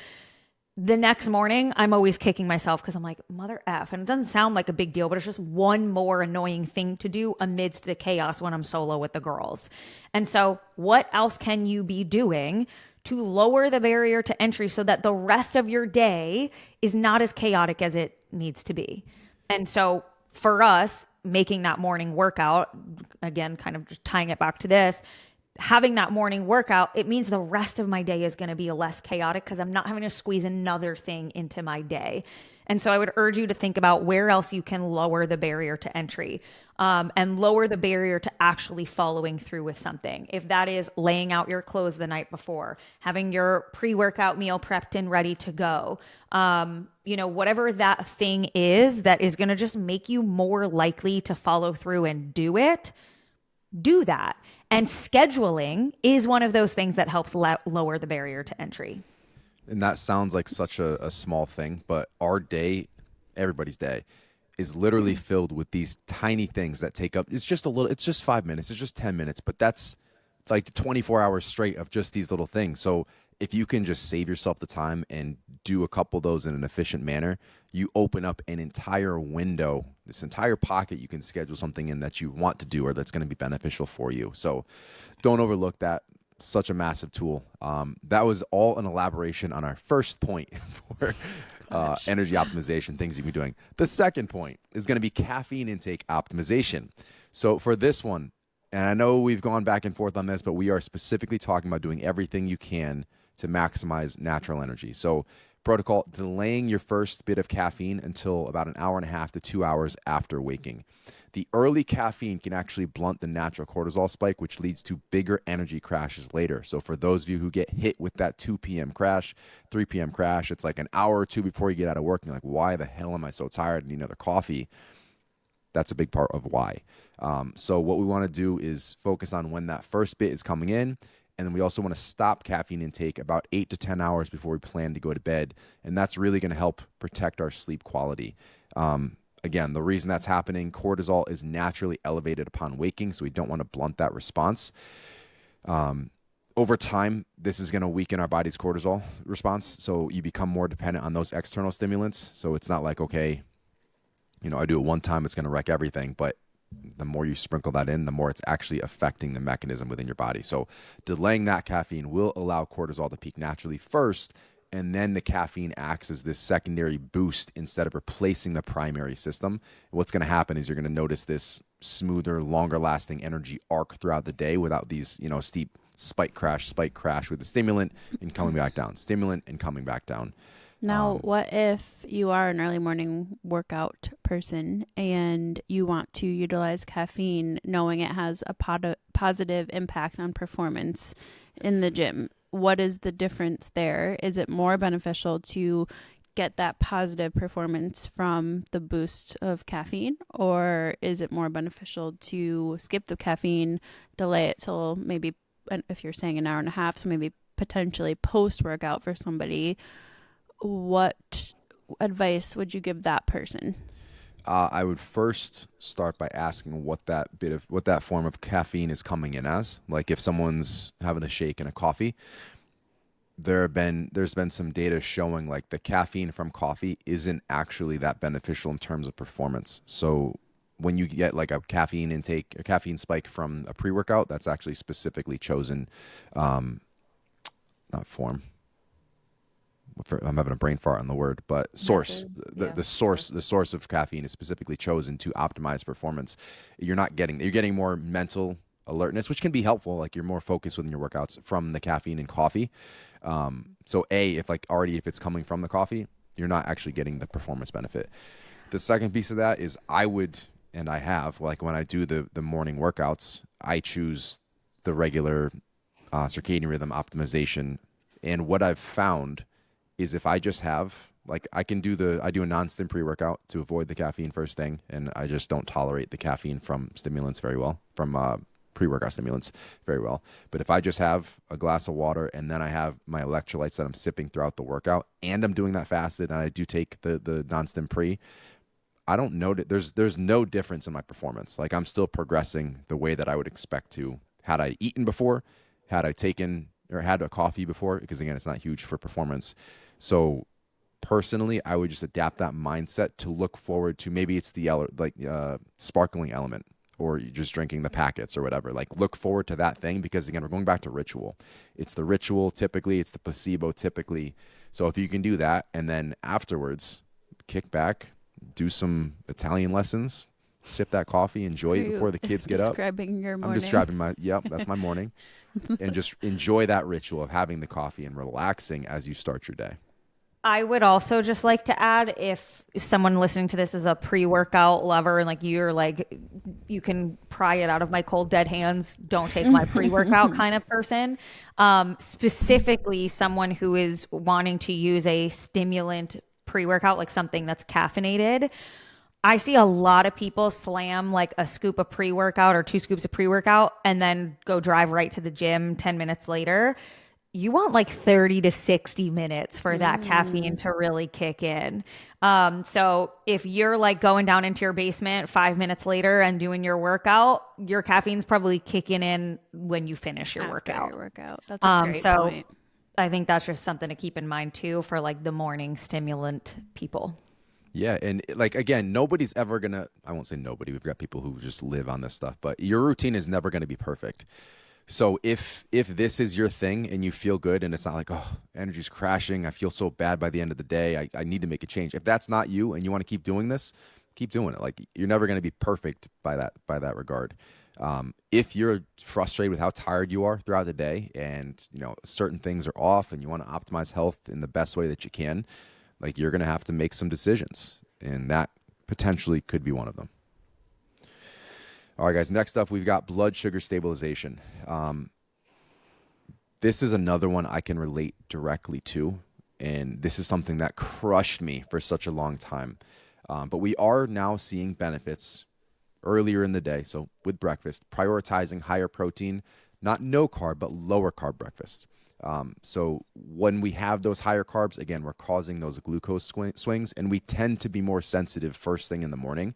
the next morning, I'm always kicking myself because I'm like, mother F. And it doesn't sound like a big deal, but it's just one more annoying thing to do amidst the chaos when I'm solo with the girls. And so, what else can you be doing to lower the barrier to entry so that the rest of your day is not as chaotic as it needs to be? And so, for us, making that morning workout, again, kind of just tying it back to this, having that morning workout, it means the rest of my day is going to be less chaotic because I'm not having to squeeze another thing into my day. And so I would urge you to think about where else you can lower the barrier to entry, and lower the barrier to actually following through with something. If that is laying out your clothes the night before, having your pre-workout meal prepped and ready to go, whatever that thing is that is going to just make you more likely to follow through and do it, do that. And scheduling is one of those things that helps lower the barrier to entry. And that sounds like such a small thing, but our day, everybody's day, is literally filled with these tiny things that take up, it's just 5 minutes, it's just 10 minutes, but that's like 24 hours straight of just these little things. So if you can just save yourself the time and do a couple of those in an efficient manner, you open up an entire window, this entire pocket you can schedule something in that you want to do or that's going to be beneficial for you. So don't overlook that. Such a massive tool. That was all an elaboration on our first point for energy optimization, things you can be doing. The second point is going to be caffeine intake optimization. So for this one, and I know we've gone back and forth on this, but we are specifically talking about doing everything you can to maximize natural energy. So protocol, delaying your first bit of caffeine until about an hour and a half to 2 hours after waking. The early caffeine can actually blunt the natural cortisol spike, which leads to bigger energy crashes later. So for those of you who get hit with that 2 p.m. crash, 3 p.m. crash, it's like an hour or two before you get out of work, and you're like, why the hell am I so tired? I need another coffee. That's a big part of why. So what we want to do is focus on when that first bit is coming in. And then we also want to stop caffeine intake about 8 to 10 hours before we plan to go to bed. And that's really going to help protect our sleep quality. Again, the reason that's happening, cortisol is naturally elevated upon waking, so we don't want to blunt that response. Over time, this is going to weaken our body's cortisol response, so you become more dependent on those external stimulants. So it's not like, okay, I do it one time, it's going to wreck everything, but the more you sprinkle that in, the more it's actually affecting the mechanism within your body. So delaying that caffeine will allow cortisol to peak naturally first, and then the caffeine acts as this secondary boost instead of replacing the primary system. And what's going to happen is you're going to notice this smoother, longer lasting energy arc throughout the day without these, steep spike crash with the stimulant and coming back down, stimulant and coming back down. Now, what if you are an early morning workout person and you want to utilize caffeine knowing it has a positive impact on performance in the gym? What is the difference there? Is it more beneficial to get that positive performance from the boost of caffeine, or is it more beneficial to skip the caffeine, delay it till maybe, if you're saying an hour and a half, so maybe potentially post-workout for somebody? What advice would you give that person? I would first start by asking what that form of caffeine is coming in as. Like if someone's having a shake and a coffee, there's been some data showing like the caffeine from coffee isn't actually that beneficial in terms of performance. So when you get like a caffeine spike from a pre-workout, that's actually specifically chosen, I'm having a brain fart on the word, but source. The source of caffeine is specifically chosen to optimize performance. You're getting more mental alertness, which can be helpful. Like you're more focused within your workouts from the caffeine in coffee. So if it's coming from the coffee, you're not actually getting the performance benefit. The second piece of that is when I do the morning workouts, I choose the regular circadian rhythm optimization. And what I've found is if I just have, I do a non-stim pre-workout to avoid the caffeine first thing, and I just don't tolerate the caffeine from stimulants very well, from pre-workout stimulants very well. But if I just have a glass of water and then I have my electrolytes that I'm sipping throughout the workout, and I'm doing that fasted, and I do take the non-stim pre, I don't know that there's no difference in my performance. Like I'm still progressing the way that I would expect to had I eaten before, had I taken or had a coffee before, because again, it's not huge for performance. So personally, I would just adapt that mindset to look forward to maybe it's the sparkling element or you're just drinking the packets or whatever. Like look forward to that thing because again, we're going back to ritual. It's the ritual typically, it's the placebo typically. So if you can do that and then afterwards kick back, do some Italian lessons, sip that coffee, enjoy it before the kids get up. Describing your morning. I'm describing that's my morning. And just enjoy that ritual of having the coffee and relaxing as you start your day. I would also just like to add, if someone listening to this is a pre-workout lover and like you're like, you can pry it out of my cold dead hands, don't take my pre-workout kind of person. Specifically someone who is wanting to use a stimulant pre-workout, like something that's caffeinated. I see a lot of people slam like a scoop of pre-workout or 2 scoops of pre-workout and then go drive right to the gym 10 minutes later. You want like 30 to 60 minutes for that caffeine to really kick in. So if you're like going down into your basement 5 minutes later and doing your workout, your caffeine's probably kicking in when you finish your workout. That's a great point. I think that's just something to keep in mind too for like the morning stimulant people. Yeah. And like, again, nobody's ever going to, I won't say nobody. We've got people who just live on this stuff, but your routine is never going to be perfect. So if this is your thing and you feel good and it's not like, oh, energy's crashing, I feel so bad by the end of the day, I need to make a change. If that's not you and you want to keep doing this, keep doing it. Like you're never going to be perfect by that regard. If you're frustrated with how tired you are throughout the day and certain things are off and you want to optimize health in the best way that you can, like you're going to have to make some decisions, and that potentially could be one of them. All right, guys, next up, we've got blood sugar stabilization. This is another one I can relate directly to, and this is something that crushed me for such a long time. But we are now seeing benefits earlier in the day. So with breakfast, prioritizing higher protein, not no carb, but lower carb breakfast. So when we have those higher carbs, again, we're causing those glucose swings, and we tend to be more sensitive first thing in the morning.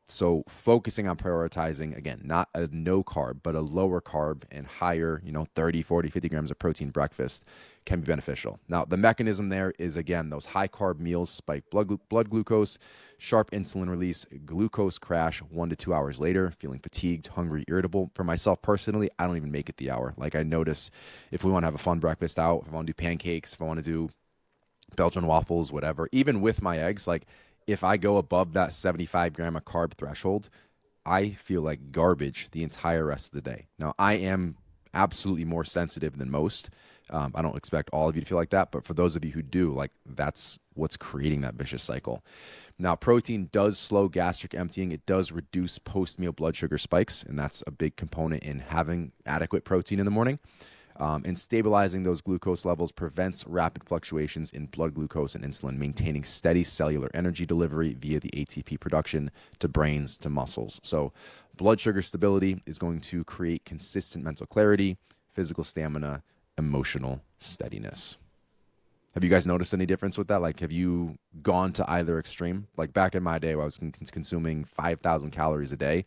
So focusing on prioritizing, again, not a no carb, but a lower carb and higher, 30, 40, 50 grams of protein breakfast can be beneficial. Now, the mechanism there is, again, those high carb meals spike blood glucose, sharp insulin release, glucose crash 1 to 2 hours later, feeling fatigued, hungry, irritable. For myself personally, I don't even make it the hour. Like I notice if we want to have a fun breakfast out, if I want to do pancakes, if I want to do Belgian waffles, whatever, even with my eggs, like if I go above that 75 gram of carb threshold, I feel like garbage the entire rest of the day. Now, I am absolutely more sensitive than most. I don't expect all of you to feel like that, but for those of you who do, like that's what's creating that vicious cycle. Now, protein does slow gastric emptying. It does reduce post-meal blood sugar spikes, and that's a big component in having adequate protein in the morning. And stabilizing those glucose levels prevents rapid fluctuations in blood glucose and insulin, maintaining steady cellular energy delivery via the ATP production to brains, to muscles. So blood sugar stability is going to create consistent mental clarity, physical stamina, emotional steadiness. Have you guys noticed any difference with that? Like, have you gone to either extreme? Like back in my day where I was consuming 5,000 calories a day,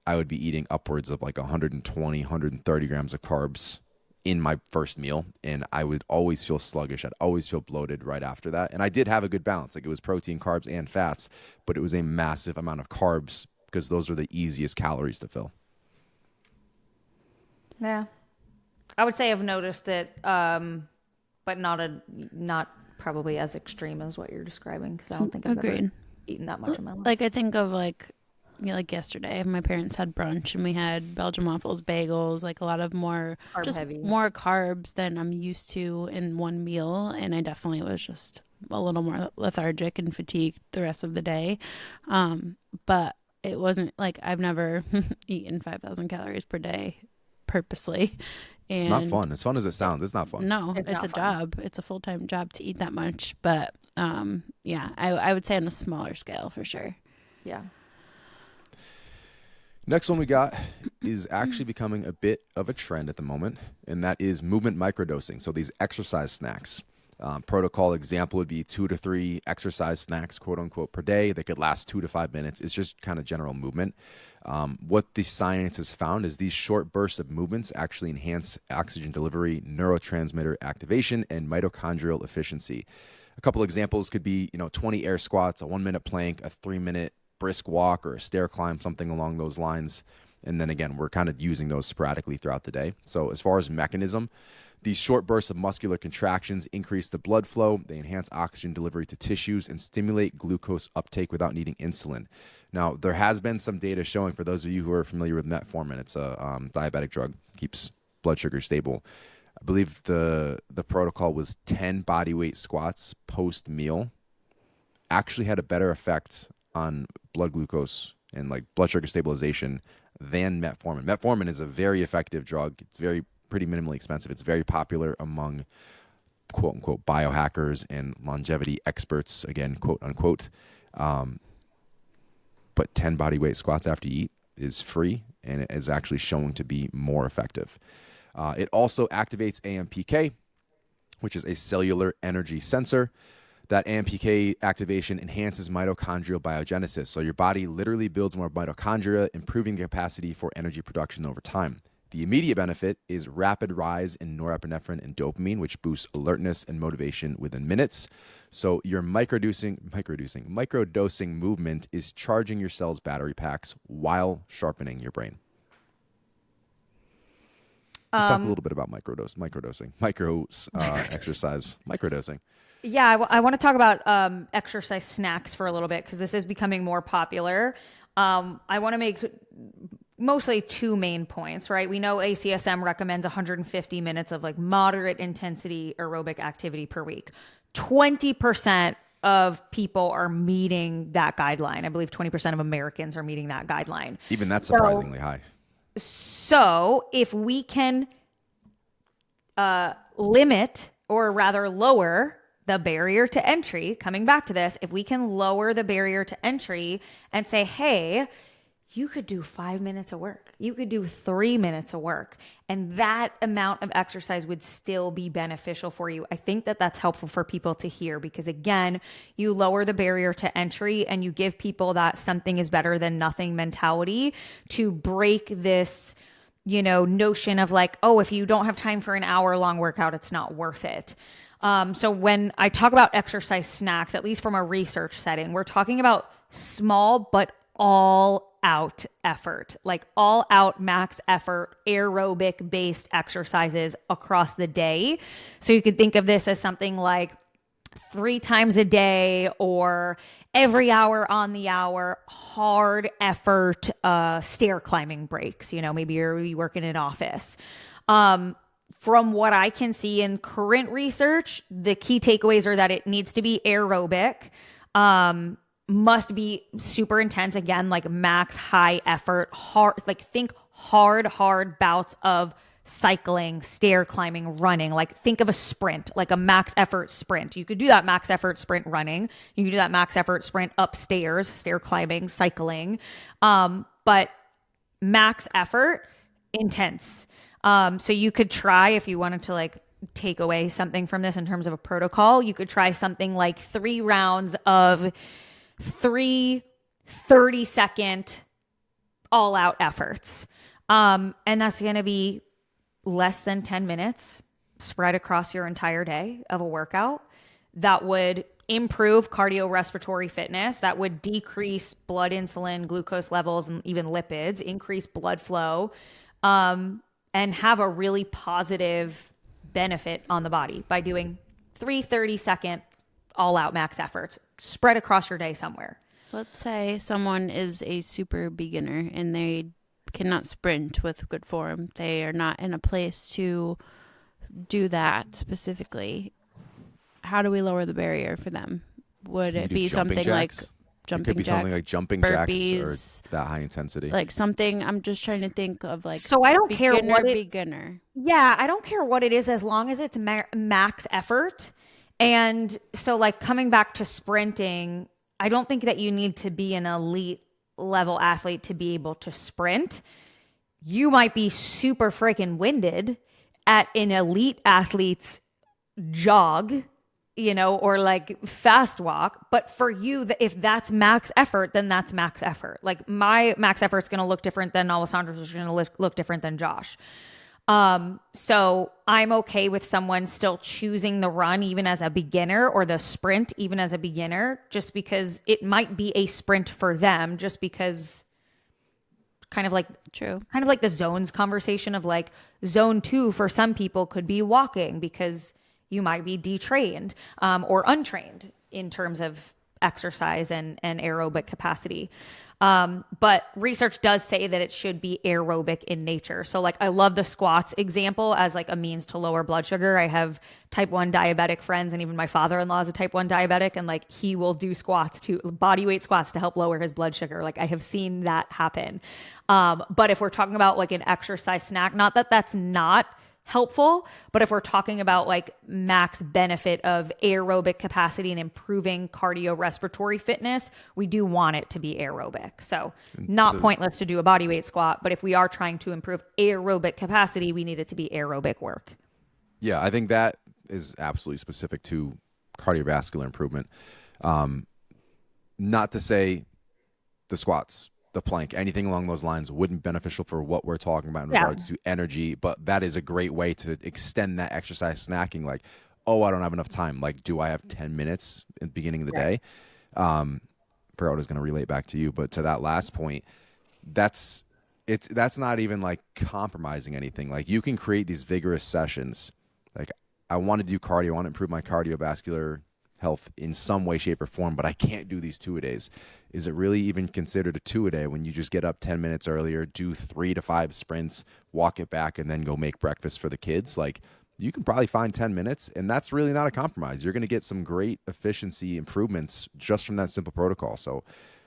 I would be eating upwards of like 120, 130 grams of carbs in my first meal, and I would always feel sluggish. I'd always feel bloated right after that. And I did have a good balance. Like it was protein, carbs, and fats, but it was a massive amount of carbs because those are the easiest calories to fill. Yeah. I would say I've noticed it, but not probably as extreme as what you're describing, because I don't think I've ever eaten that much in my life. Like I think of like yesterday, my parents had brunch and we had Belgian waffles, bagels, like a lot of more more carbs than I'm used to in one meal, and I definitely was just a little more lethargic and fatigued the rest of the day. But it wasn't like I've never eaten 5,000 calories per day purposely. And it's not fun. As fun as it sounds, it's not fun. No, it's a job. It's a full-time job to eat that much. But yeah, I would say on a smaller scale for sure. Yeah. Next one we got is actually becoming a bit of a trend at the moment, and that is movement microdosing. So these exercise snacks. Protocol example would be 2 to 3 exercise snacks, quote unquote, per day. They could last 2 to 5 minutes. It's just kind of general movement. What the science has found is these short bursts of movements actually enhance oxygen delivery, neurotransmitter activation, and mitochondrial efficiency. A couple examples could be, 20 air squats, a 1-minute plank, a 3-minute brisk walk, or a stair climb, something along those lines. And then again, we're kind of using those sporadically throughout the day. So as far as mechanism, these short bursts of muscular contractions increase the blood flow, they enhance oxygen delivery to tissues, and stimulate glucose uptake without needing insulin. Now, there has been some data showing, for those of you who are familiar with metformin, it's a diabetic drug, keeps blood sugar stable. I believe the protocol was 10 body weight squats post-meal, actually had a better effect on blood glucose and like blood sugar stabilization than metformin. Metformin is a very effective drug. It's pretty minimally expensive. It's very popular among quote unquote biohackers and longevity experts, again, quote unquote. But 10 body weight squats after you eat is free, and it is actually shown to be more effective. It also activates AMPK, which is a cellular energy sensor. That AMPK activation enhances mitochondrial biogenesis. So your body literally builds more mitochondria, improving the capacity for energy production over time. The immediate benefit is rapid rise in norepinephrine and dopamine, which boosts alertness and motivation within minutes. So your microdosing movement is charging your cell's battery packs while sharpening your brain. Let's talk a little bit about microdosing, exercise, microdosing. Yeah, I want to talk about exercise snacks for a little bit, because this is becoming more popular. I want to make mostly two main points, right? We know ACSM recommends 150 minutes of like moderate intensity aerobic activity per week. 20% of people are meeting that guideline. I believe 20% of Americans are meeting that guideline. Even that's surprisingly high. So if we can limit, or rather lower, the barrier to entry, coming back to this, if we can lower the barrier to entry and say, hey, you could do 5 minutes of work, you could do 3 minutes of work, and that amount of exercise would still be beneficial for you. I think that that's helpful for people to hear, because again, you lower the barrier to entry and you give people that something is better than nothing mentality to break this, notion of like, oh, if you don't have time for an hour-long workout, it's not worth it. So when I talk about exercise snacks, at least from a research setting, we're talking about small but all out effort, like all out max effort, aerobic based exercises across the day. So you could think of this as something like 3 times a day or every hour on the hour, hard effort, stair climbing breaks. Maybe you work in an office. From what I can see in current research, the key takeaways are that it needs to be aerobic, must be super intense, again, like max high effort, hard, like think hard bouts of cycling, stair climbing, running. Like think of a sprint, like a max effort sprint. You could do that max effort sprint running. You could do that max effort sprint upstairs, stair climbing, cycling. But max effort, intense. So you could try, if you wanted to like take away something from this in terms of a protocol, you could try something like 3 rounds of 3 30-second all out efforts. And that's going to be less than 10 minutes spread across your entire day of a workout. That would improve cardiorespiratory fitness. That would decrease blood insulin, glucose levels, and even lipids, increase blood flow, and have a really positive benefit on the body by doing 3 30-second all-out max efforts spread across your day somewhere. Let's say someone is a super beginner and they cannot sprint with good form. They are not in a place to do that specifically. How do we lower the barrier for them? Would it be something like jumping jacks? It could be something like jumping burpees, jacks or that high intensity. Like something, I'm just trying to think of like, so I don't care what beginner. Yeah, I don't care what it is as long as it's max effort. And so like coming back to sprinting, I don't think that you need to be an elite level athlete to be able to sprint. You might be super freaking winded at an elite athlete's jog, or like fast walk. But for you, if that's max effort, then that's max effort. Like my max effort is going to look different than Alessandra's, is going to look different than Josh. So I'm okay with someone still choosing the run even as a beginner, or the sprint even as a beginner, just because it might be a sprint for them, just because kind of like the zones conversation of like zone 2 for some people could be walking because you might be detrained, or untrained in terms of exercise and aerobic capacity. But research does say that it should be aerobic in nature. So like, I love the squats example as like a means to lower blood sugar. I have type 1 diabetic friends, and even my father-in-law is a type 1 diabetic, and like he will do body weight squats to help lower his blood sugar. Like I have seen that happen. But if we're talking about like an exercise snack, not that that's not helpful, but if we're talking about like max benefit of aerobic capacity and improving cardiorespiratory fitness, we do want it to be aerobic. So not pointless to do a body weight squat, but if we are trying to improve aerobic capacity, we need it to be aerobic work. Yeah, I think that is absolutely specific to cardiovascular improvement. Not to say the squats, the plank, anything along those lines wouldn't be beneficial for what we're talking about in regards to energy, but that is a great way to extend that exercise snacking. Like, oh, I don't have enough time. Like, do I have 10 minutes at the beginning of the day? Forgot what I was going to relate back to you, but to that last point, that's not even like compromising anything. Like, you can create these vigorous sessions. Like, I want to do cardio, I want to improve my cardiovascular health in some way, shape, or form, but I can't do these 2-a-days. Is it really even considered a 2-a-day when you just get up 10 minutes earlier, do 3 to 5 sprints, walk it back, and then go make breakfast for the kids? Like, you can probably find 10 minutes, and that's really not a compromise. You're going to get some great efficiency improvements just from that simple protocol. So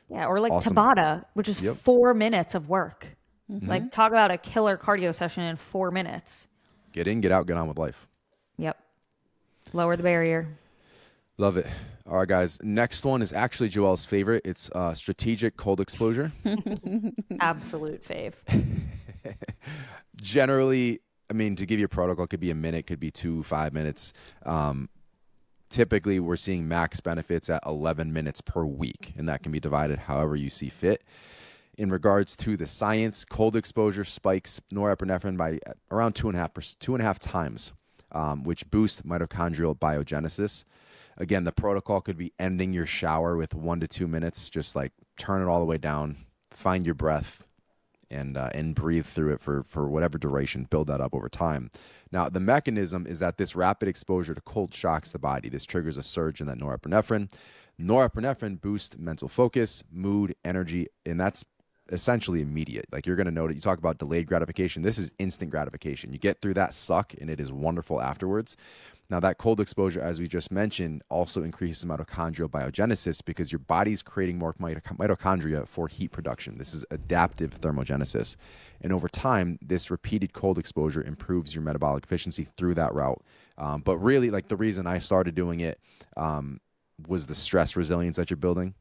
yeah, or like awesome. Tabata, which is 4 minutes of work. Mm-hmm. Like, talk about a killer cardio session in 4 minutes. Get in, get out, get on with life. Yep. Lower the barrier. Love it. All right, guys. Next one is actually Joelle's favorite. It's strategic cold exposure. Absolute fave. Generally, I mean, to give you a protocol, it could be a minute, could be 5 minutes. Typically, we're seeing max benefits at 11 minutes per week, and that can be divided however you see fit. In regards to the science, cold exposure spikes norepinephrine by around 2.5 times, which boosts mitochondrial biogenesis. Again, the protocol could be ending your shower with 1 to 2 minutes. Just like turn it all the way down, find your breath, and breathe through it for whatever duration. Build that up over time. Now, the mechanism is that this rapid exposure to cold shocks the body. This triggers a surge in that norepinephrine. Norepinephrine boosts mental focus, mood, energy, and that's essentially immediate. Like, you're going to note it. You talk about delayed gratification. This is instant gratification. You get through that suck, and it is wonderful afterwards. Now, that cold exposure, as we just mentioned, also increases mitochondrial biogenesis because your body's creating more mitochondria for heat production. This is adaptive thermogenesis. And over time, this repeated cold exposure improves your metabolic efficiency through that route. But really, like, the reason I started doing it was the stress resilience that you're building.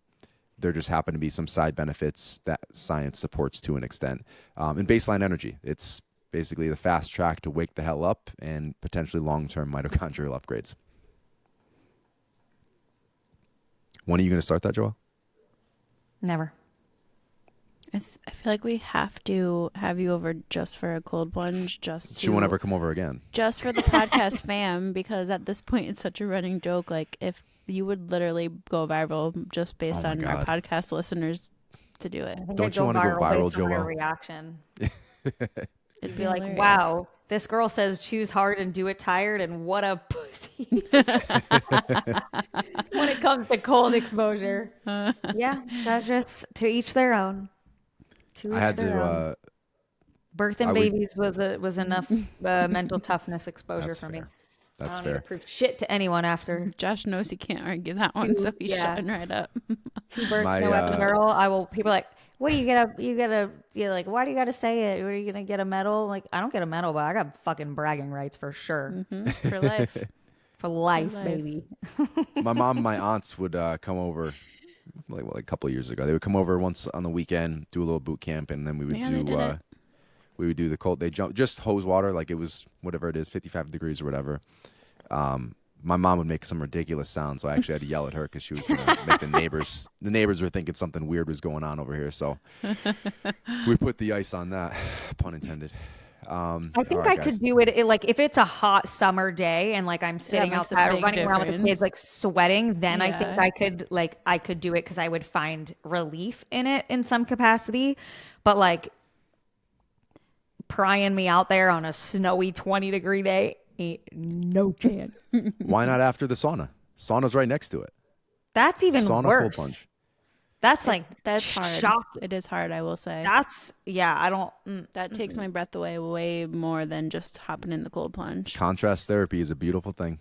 There just happen to be some side benefits that science supports to an extent. And baseline energy, it's basically the fast track to wake the hell up and potentially long-term mitochondrial upgrades. When are you going to start that, Joelle? Never. I feel like we have to have you over just for a cold plunge. She won't ever come over again. Just for the podcast fam, because at this point it's such a running joke. Like, if you would literally go viral just based on our podcast listeners to do it. Don't you want to go viral, Joelle? Reaction. It'd be like, wow, this girl says choose hard and do it tired, and what a pussy. When it comes to cold exposure. Yeah, that's just to each their own. Birth and babies was enough mental toughness exposure for me. That's fair. I don't need to prove shit to anyone after. Josh knows he can't argue that one, so he's shutting right up. 2 births, no epidural. People are like, what do you're like, why do you gotta say it? Are you gonna get a medal? Like, I don't get a medal, but I got fucking bragging rights for sure. Mm-hmm. For life. For life, baby. My mom and my aunts would come over like a couple of years ago. They would come over once on the weekend, do a little boot camp, and then we would do the cold. They jump just hose water, like it was whatever it is, 55 degrees or whatever. my mom would make some ridiculous sounds, so I actually had to yell at her because she was going to make the neighbors were thinking something weird was going on over here. So we put the ice on that, pun intended. I think I could do it like if it's a hot summer day and like I'm sitting outside running around with the kids like sweating, then I think I could do it because I would find relief in it in some capacity. But like prying me out there on a snowy 20-degree day, ain't no chance. Why not after the sauna? Sauna's right next to it. That's even sauna, worse. cold plunge. That's like that's hard. Shocking. It is hard, I will say. I don't. That takes my breath away way more than just hopping in the cold plunge. Contrast therapy is a beautiful thing.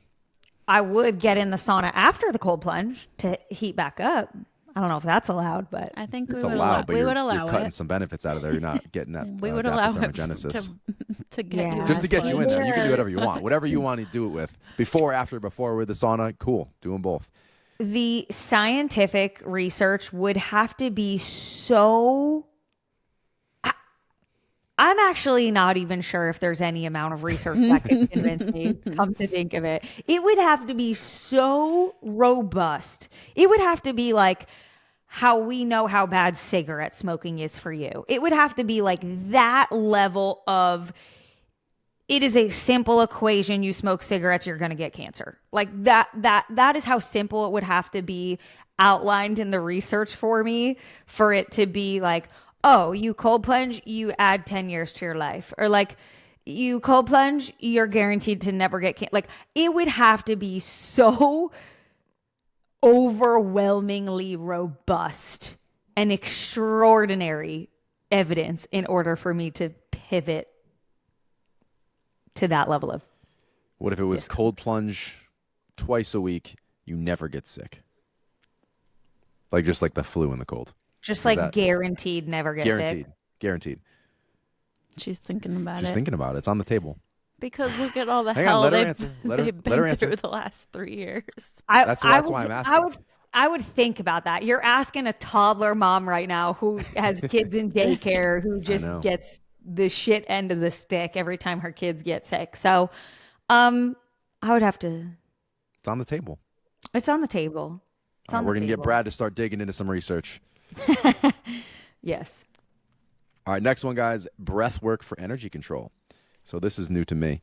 I would get in the sauna after the cold plunge to heat back up. I don't know if that's allowed, but I think it's we would allowed. But you're cutting some benefits out of there. You're not getting that. We would allow it to get you just to get you in there. You can do whatever you want. Whatever you want to do it with. Before with the sauna, cool. Doing both. The scientific research would have to be so. I'm actually not even sure if there's any amount of research that could convince me, come to think of it. It would have to be so robust. It would have to be like how we know how bad cigarette smoking is for you. It would have to be like that level of, it is a simple equation. You smoke cigarettes, you're going to get cancer. Like that is how simple it would have to be outlined in the research for me for it to be like, oh, you cold plunge, you add 10 years to your life. Or like you cold plunge, you're guaranteed to never get cancer. Like it would have to be so overwhelmingly robust and extraordinary evidence in order for me to pivot to that level of. What if it was cold plunge twice a week, you never get sick? Like just like the flu and the cold. Just like guaranteed never get sick. Guaranteed. She's thinking about it. She's thinking about it. It's on the table. Because look at all the hell they've been through the last 3 years. That's why I'm asking. I would think about that. You're asking a toddler mom right now who has kids in daycare who just gets the shit end of the stick every time her kids get sick. So I would have to. It's on the table. It's on the table. We're going to get Brad to start digging into some research. Yes. All right, next one, guys. Breath work for energy control. So this is new to me.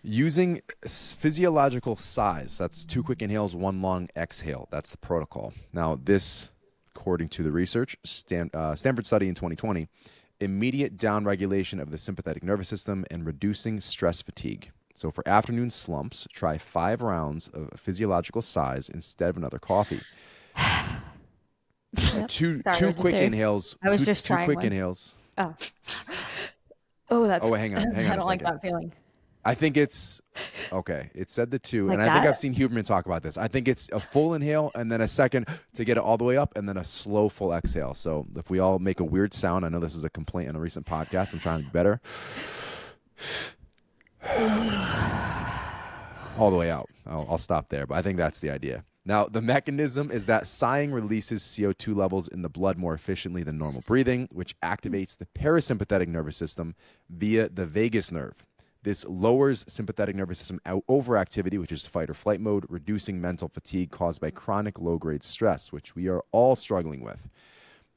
Using physiological sighs. That's 2 quick inhales, 1 long exhale. That's the protocol. Now, this, according to the research, Stanford study in 2020, immediate downregulation of the sympathetic nervous system and reducing stress fatigue. So for afternoon slumps, try 5 rounds of physiological sighs instead of another coffee. Yep. Two quick inhales. I was just two trying quick one. inhales. Oh, that's. Oh, hang on. I don't like that feeling. I think it's okay. It said the 2, like and I think I've seen Huberman talk about this. I think it's a full inhale and then a second to get it all the way up, and then a slow full exhale. So if we all make a weird sound, I know this is a complaint on a recent podcast. I'm trying to be better. All the way out. I'll stop there, but I think that's the idea. Now, the mechanism is that sighing releases CO2 levels in the blood more efficiently than normal breathing, which activates the parasympathetic nervous system via the vagus nerve. This lowers sympathetic nervous system overactivity, which is fight or flight mode, reducing mental fatigue caused by chronic low-grade stress, which we are all struggling with.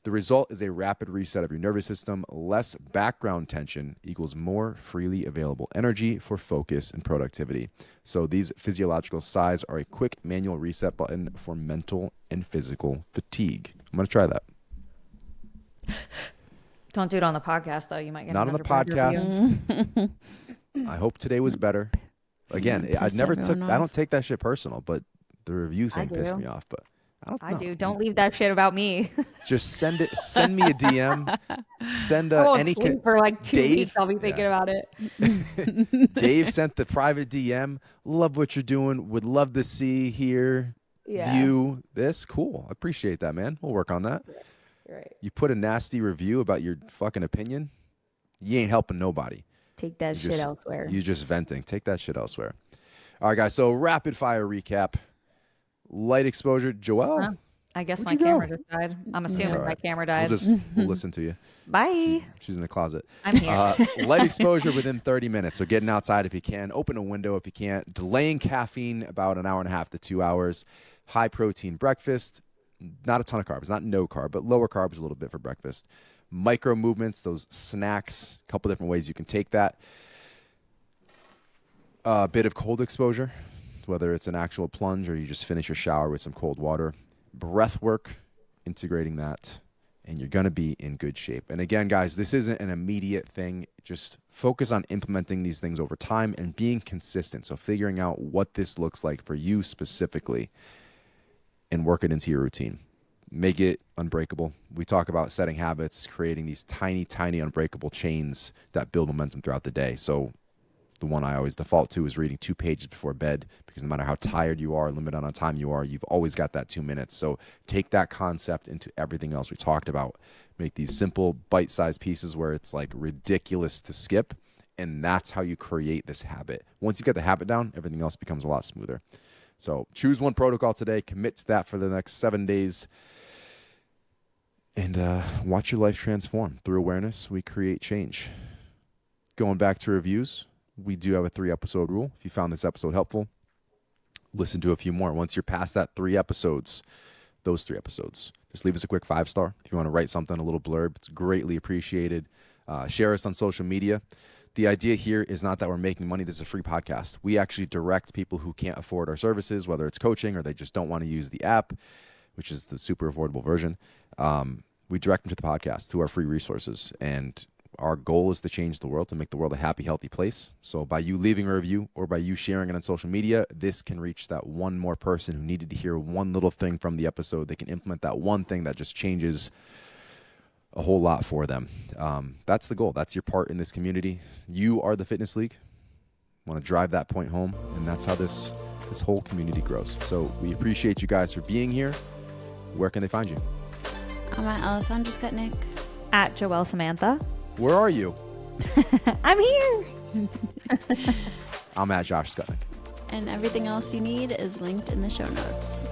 The result is a rapid reset of your nervous system. Less background tension equals more freely available energy for focus and productivity. So these physiological sighs are a quick manual reset button for mental and physical fatigue. I'm going to try that. Don't do it on the podcast, though. You might get not on the podcast. I hope today was better. Again, I don't take that shit personal, but the review thing pissed me off. But I do. Don't leave that shit about me. Just send it. Send me a DM. Send any for like 2 weeks. I'll be thinking about it. Dave sent the private DM. Love what you're doing. Would love to see, hear, view this. Cool. I appreciate that, man. We'll work on that. Right. You put a nasty review about your fucking opinion. You ain't helping nobody. Take that shit elsewhere. You just venting. Take that shit elsewhere. All right, guys. So rapid fire recap. Light exposure. Joelle? I guess my Where'd you camera go? just died. I'm That's assuming all my right. camera died. We'll listen to you. Bye. She's in the closet. I'm here. Light exposure within 30 minutes. So getting outside if you can. Open a window if you can't. Delaying caffeine about an hour and a half to 2 hours. High protein breakfast. Not a ton of carbs. Not no carb, but lower carbs a little bit for breakfast. Micro movements, those snacks. A couple different ways you can take that. A bit of cold exposure, whether it's an actual plunge or you just finish your shower with some cold water. Breath work, integrating that, and you're going to be in good shape. And again, guys, this isn't an immediate thing. Just focus on implementing these things over time and being consistent. So figuring out what this looks like for you specifically and work it into your routine. Make it unbreakable. We talk about setting habits, creating these tiny, tiny unbreakable chains that build momentum throughout the day. So the one I always default to is reading 2 pages before bed, because no matter how tired you are, limited on time you are, you've always got that 2 minutes. So take that concept into everything else we talked about. Make these simple bite-sized pieces where it's like ridiculous to skip, and that's how you create this habit. Once you get the habit down, everything else becomes a lot smoother. So choose one protocol today, commit to that for the next 7 days, and watch your life transform. Through awareness, we create change. Going back to reviews, we do have a 3-episode rule. If you found this episode helpful, listen to a few more. Once you're past that 3 episodes, those 3 episodes, just leave us a quick 5-star. If you want to write something, a little blurb, it's greatly appreciated. Share us on social media. The idea here is not that we're making money. This is a free podcast. We actually direct people who can't afford our services, whether it's coaching or they just don't want to use the app, which is the super affordable version. We direct them to the podcast, to our free resources. And our goal is to change the world, to make the world a happy, healthy place. So by you leaving a review or by you sharing it on social media, this can reach that one more person who needed to hear one little thing from the episode. They can implement that one thing that just changes a whole lot for them. That's the goal. That's your part in this community. You are the Fitness League. Want to drive that point home, and that's how this whole community grows. So we appreciate you guys for being here. Where can they find you? I'm at Alessandra Skutnik. At Joelle Samantha. Where are you? I'm here. I'm at Josh Skutnik. And everything else you need is linked in the show notes.